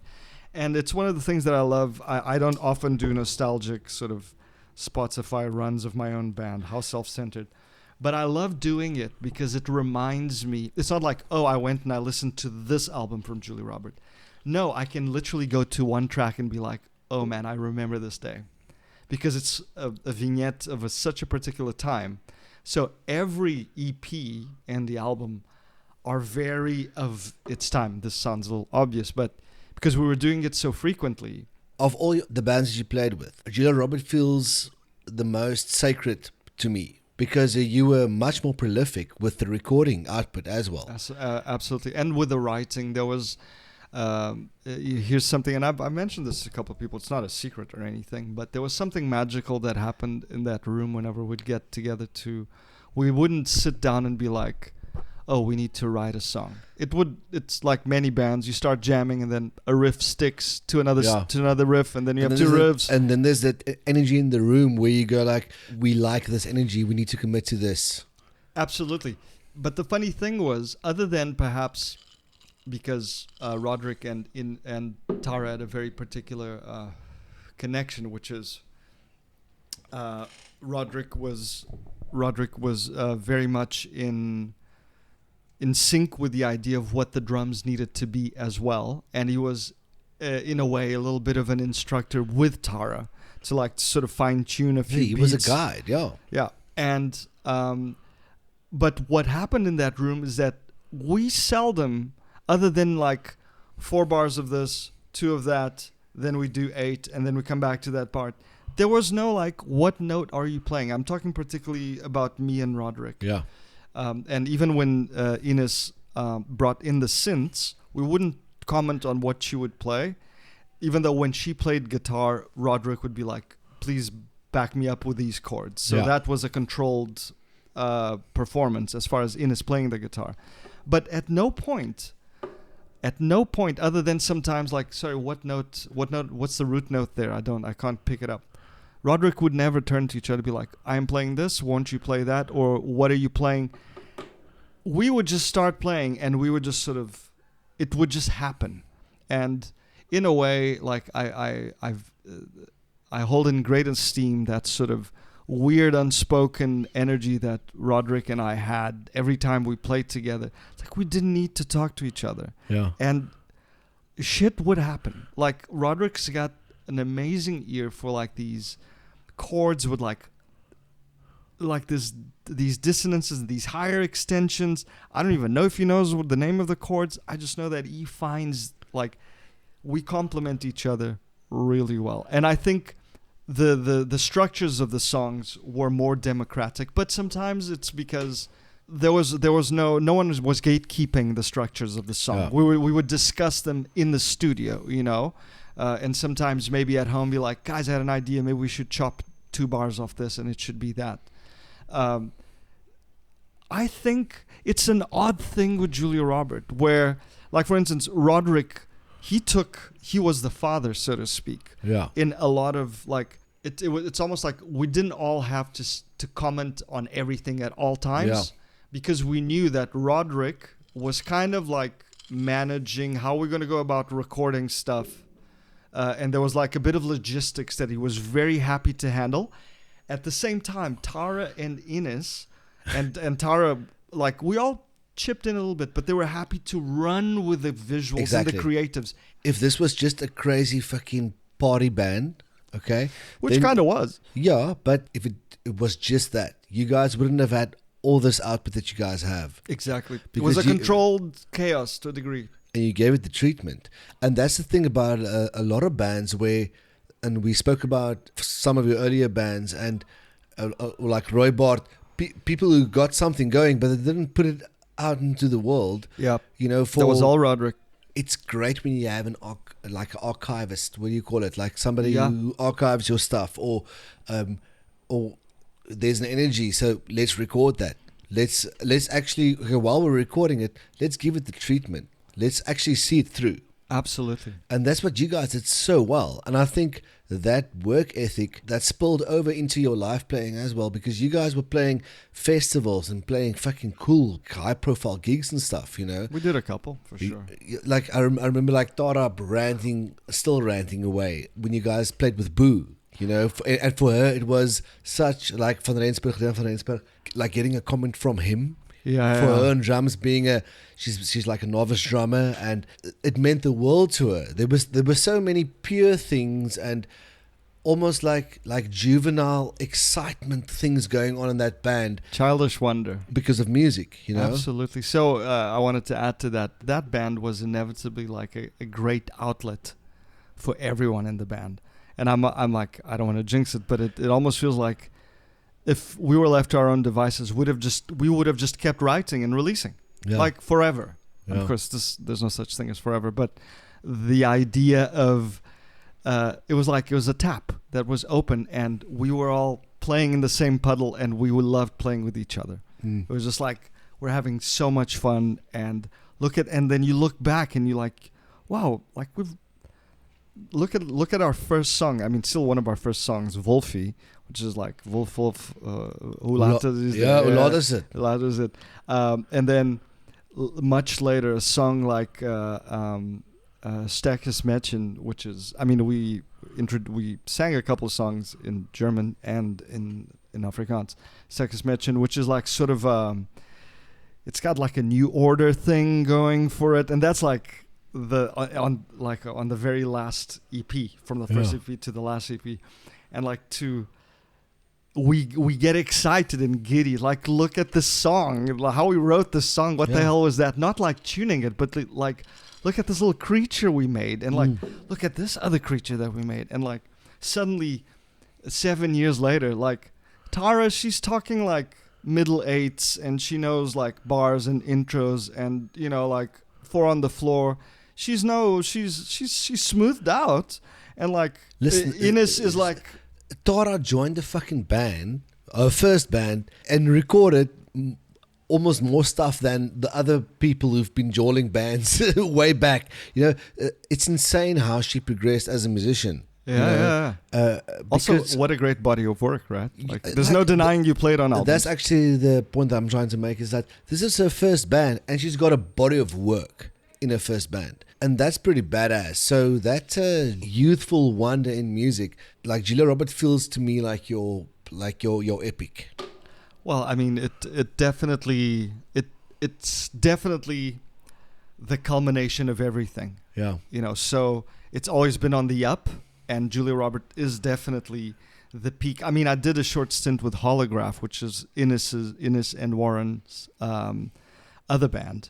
And it's one of the things that I love. I don't often do nostalgic sort of Spotify runs of my own band. How self-centered. But I love doing it because it reminds me. It's not like, I went and I listened to this album from Julia Roberts. No, I can literally go to one track and be like, oh man, I remember this day. Because it's a vignette of such a particular time. So every EP and the album are very of its time. This sounds a little obvious, but because we were doing it so frequently. Of all the bands that you played with, Julia Roberts feels the most sacred to me because you were much more prolific with the recording output as well. Absolutely. And with the writing, there was... here's something, and I mentioned this to a couple of people. It's not a secret or anything, but there was something magical that happened in that room whenever we'd get together. We wouldn't sit down and be like, "Oh, we need to write a song." It's like many bands. You start jamming, and then a riff sticks to another riff, and then you have 2 riffs. And then there's that energy in the room where you go like, "We like this energy. We need to commit to this." Absolutely. But the funny thing was, other than perhaps because Roderick and Tara had a very particular connection, which is Roderick was very much in sync with the idea of what the drums needed to be as well, and he was in a way a little bit of an instructor with Tara to like sort of fine tune a few beats. He was a guide, yeah. And but what happened in that room is that we seldom, other than like 4 bars of this, 2 of that, then we do 8, and then we come back to that part. There was no like, what note are you playing? I'm talking particularly about me and Roderick. Yeah. And even when Ines brought in the synths, we wouldn't comment on what she would play. Even though when she played guitar, Roderick would be like, please back me up with these chords. So that was a controlled performance as far as Ines playing the guitar. But at no point other than sometimes like, sorry, what's the root note there? I can't pick it up. Roderick would never turn to each other and be like, I'm playing this, won't you play that? Or what are you playing? We would just start playing, and we would just sort of, it would just happen. And in a way, like I hold in great esteem that sort of weird unspoken energy that Roderick and I had every time we played together. It's like we didn't need to talk to each other. Yeah. And shit would happen. Like Roderick's got an amazing ear for like these chords with like these dissonances, these higher extensions. I don't even know if he knows what the name of the chords. I just know that he finds like we complement each other really well. And I think the structures of the songs were more democratic, but sometimes it's because there was no one was gatekeeping the structures of the song. Yeah. We would discuss them in the studio, and sometimes maybe at home be like, guys, I had an idea, maybe we should chop 2 bars off this and it should be that. I think it's an odd thing with Julia Roberts where, like for instance, Roderick, he was the father, so to speak. Yeah. In a lot of like, it's almost like we didn't all have to comment on everything at all times, because we knew that Roderick was kind of like managing how we're going to go about recording stuff, and there was like a bit of logistics that he was very happy to handle. At the same time, Tara and Ines, and Tara, like we all chipped in a little bit, but they were happy to run with the visuals and the creatives. If this was just a crazy fucking party band, Okay, Which then- kind of was. yeah, but if it was just that, you guys wouldn't have had all this output that you guys have. Exactly. It Because was a you- controlled chaos to a degree. And you gave it the treatment. And that's the thing about a lot of bands where, and we spoke about some of your earlier bands, and like Roy Bart, people who got something going, but they didn't put it out into the world. Yeah. You know, That was all Roderick. It's great when you have an archivist. What do you call it? Like somebody Yeah. who archives your stuff, or there's an energy. So let's record that. Let's actually, okay, while we're recording it, let's give it the treatment. Let's actually see it through. Absolutely. And that's what you guys did so well. And I think that work ethic that spilled over into your live playing as well, because you guys were playing festivals and playing fucking cool, high profile gigs and stuff, you know. We did a couple, for sure. Like, I remember like Tara still ranting away when you guys played with Boo, you know. And for her, it was such like Van Rensburg, like getting a comment from him. Yeah, For her and drums being she's like a novice drummer, and it meant the world to her. There were so many pure things and almost like juvenile excitement things going on in that band Childish wonder. because of music, you know. Absolutely. So I wanted to add to that. That band was inevitably like a great outlet for everyone in the band. And I'm like, I don't want to jinx it, but it almost feels like if we were left to our own devices, we would have just kept writing and releasing, like forever. Yeah. Of course, there's no such thing as forever, but the idea of it was a tap that was open, and we were all playing in the same puddle, and we loved playing with each other. It was just like we're having so much fun, and then you look back and you're like, wow, like look at our first song. I mean, still one of our first songs, Wolfie, which is like Wolf, hoe laat is Yeah, hoe laat is it? Hoe laat is it? And then much later, a song like Sterkes Mädchen, which is, I mean, we sang a couple of songs in German and in Afrikaans. Sterkes Mädchen, which is like sort of, it's got like a New Order thing going for it, and that's like on the very last EP, from the first EP to the last EP, and like we get excited and giddy. Like, look at this song, how we wrote this song. What the hell was that? Not like tuning it, but like, look at this little creature we made, and like, look at this other creature that we made, and like, suddenly, 7 years later, like, Tara, she's talking like middle eights, and she knows like bars and intros, and you know, like Four on the Floor. She's smoothed out, and like, Listen, Ines is like. Tara joined the fucking band, our first band, and recorded almost more stuff than the other people who've been jawling bands way back. You know, it's insane how she progressed as a musician. Yeah. Also, what a great body of work, right? Like, there's no denying you played on albums. That's actually the point that I'm trying to make, is that this is her first band, and she's got a body of work in her first band. And that's pretty badass. So that youthful wonder in music, like Julia Roberts, feels to me like your epic. Well, I mean, it's definitely the culmination of everything. Yeah. You know, so it's always been on the up, and Julia Roberts is definitely the peak. I mean, I did a short stint with Holograph, which is Ines and Warren's other band.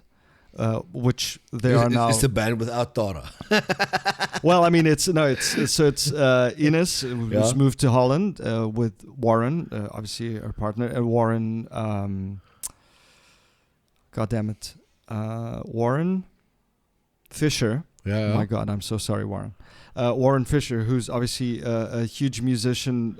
Which they are now. It's the band without Tara. Well, I mean, it's Ines who's moved to Holland with Warren, obviously her partner, and Warren. God damn it, Warren Fisher. Yeah. My God, I'm so sorry, Warren. Warren Fisher, who's obviously a huge musician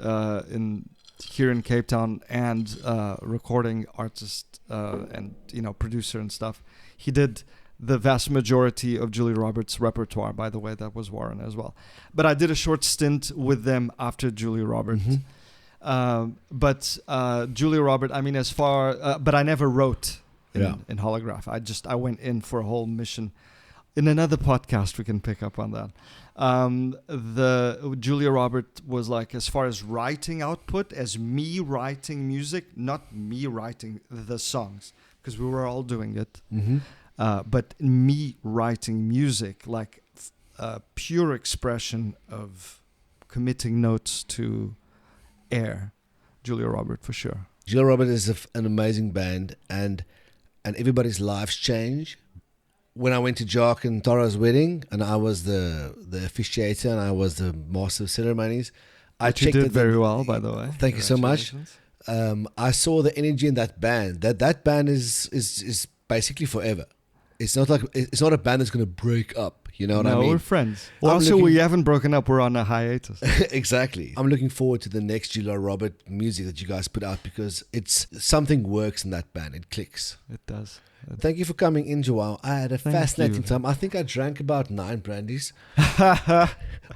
here in Cape Town, and recording artist and producer and stuff. He did the vast majority of Julia Roberts' repertoire, by the way. That was Warren as well. But I did a short stint with them after Julia Roberts. But Julia Roberts, I mean, but I never wrote in Holograph. I went in for a whole mission. In another podcast, we can pick up on that. The Julia Roberts was like, as far as writing output, as me writing music, not me writing the songs, because we were all doing it. But me writing music, like pure expression of committing notes to air. Julia Robert, for sure. Julia Robert is an amazing band, and everybody's lives change. When I went to Jock and Tara's wedding, and I was the officiator, and I was the master of ceremonies, I Which you checked did very well, by the way. Thank you so much. I saw the energy in that band. That band is basically forever. It's not a band that's going to break up. You know what I mean? No, we're friends. Well, also, we haven't broken up. We're on a hiatus. Exactly. I'm looking forward to the next Julia Robert music that you guys put out, because something works in that band. It clicks. It does. Thank you for coming in, João. I had a fascinating time. I think I drank about 9 brandies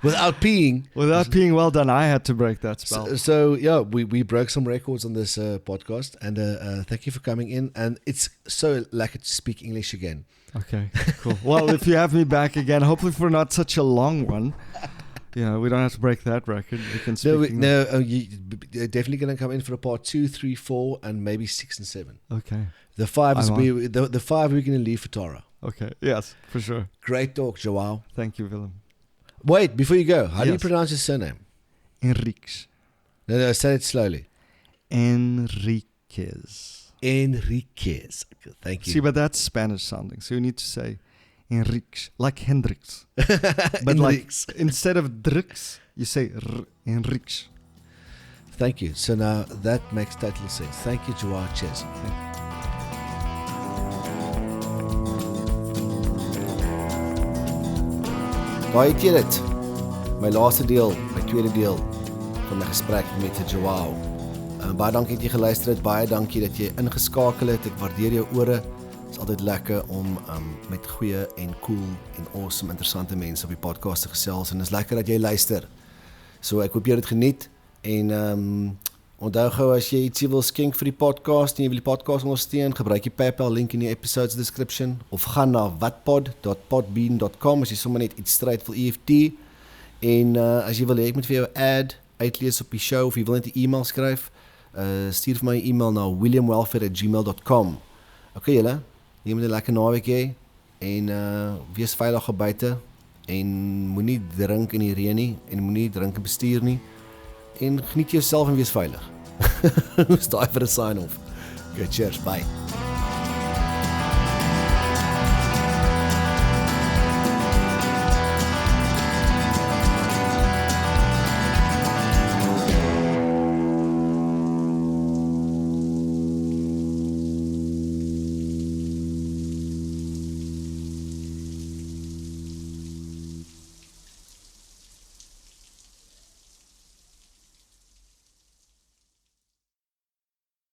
without peeing. Without peeing, well done. I had to break that spell. So yeah, we broke some records on this podcast, and thank you for coming in. And it's so lucky to speak English again. Okay, cool. Well, if you have me back again, hopefully for not such a long one. We don't have to break that record. We can speak you're definitely going to come in for a part 2, 3, 4, and maybe 6 and 7. Okay. The 5 is the 5 we're going to leave for Tara. Okay. Yes, for sure. Great talk, João. Thank you, Willem. Wait, before you go, how do you pronounce your surname? Henriques. No, say it slowly. Enriquez. Enriquez. Thank you. See, but that's Spanish sounding, so you need to say Enriques, like Hendrix. But like instead of Drix, you say Enriques. Thank you. So now that makes total sense. Thank you, João. Cheers. Daar het jy dit. My laaste deel, my tweede deel van my gesprek met João. Baie dankie dat jy geluister het. Baie dankie dat jy ingeskakel het. Ek waardeer jou ore. Dit is altyd lekker om met goeie en cool en awesome, interessante mense op die podcast te gesels. En dit is lekker dat jy luister. So ek hoop jy het geniet. En onthou gou, as jy ietsie wil skenk vir die podcast en jy wil die podcast ondersteun, gebruik die PayPal link in die episodes description of gaan na watpod.podbean.com as jy sommer net iets stryd wil EFT. En as jy wil hê ek moet vir jou ad uitlees op die show of jy wil net 'n e-mail skryf, stuur vir my 'n e-mail na williamwelfare@gmail.com. Okay julle, jy moet 'n lekker naweek hê en wees veilig op buite en moenie drink in die reën nie en moenie drink en bestuur nie. En geniet jouself en wees veilig. Hoe is daai vir 'n sign off? Okay, cheers, bye.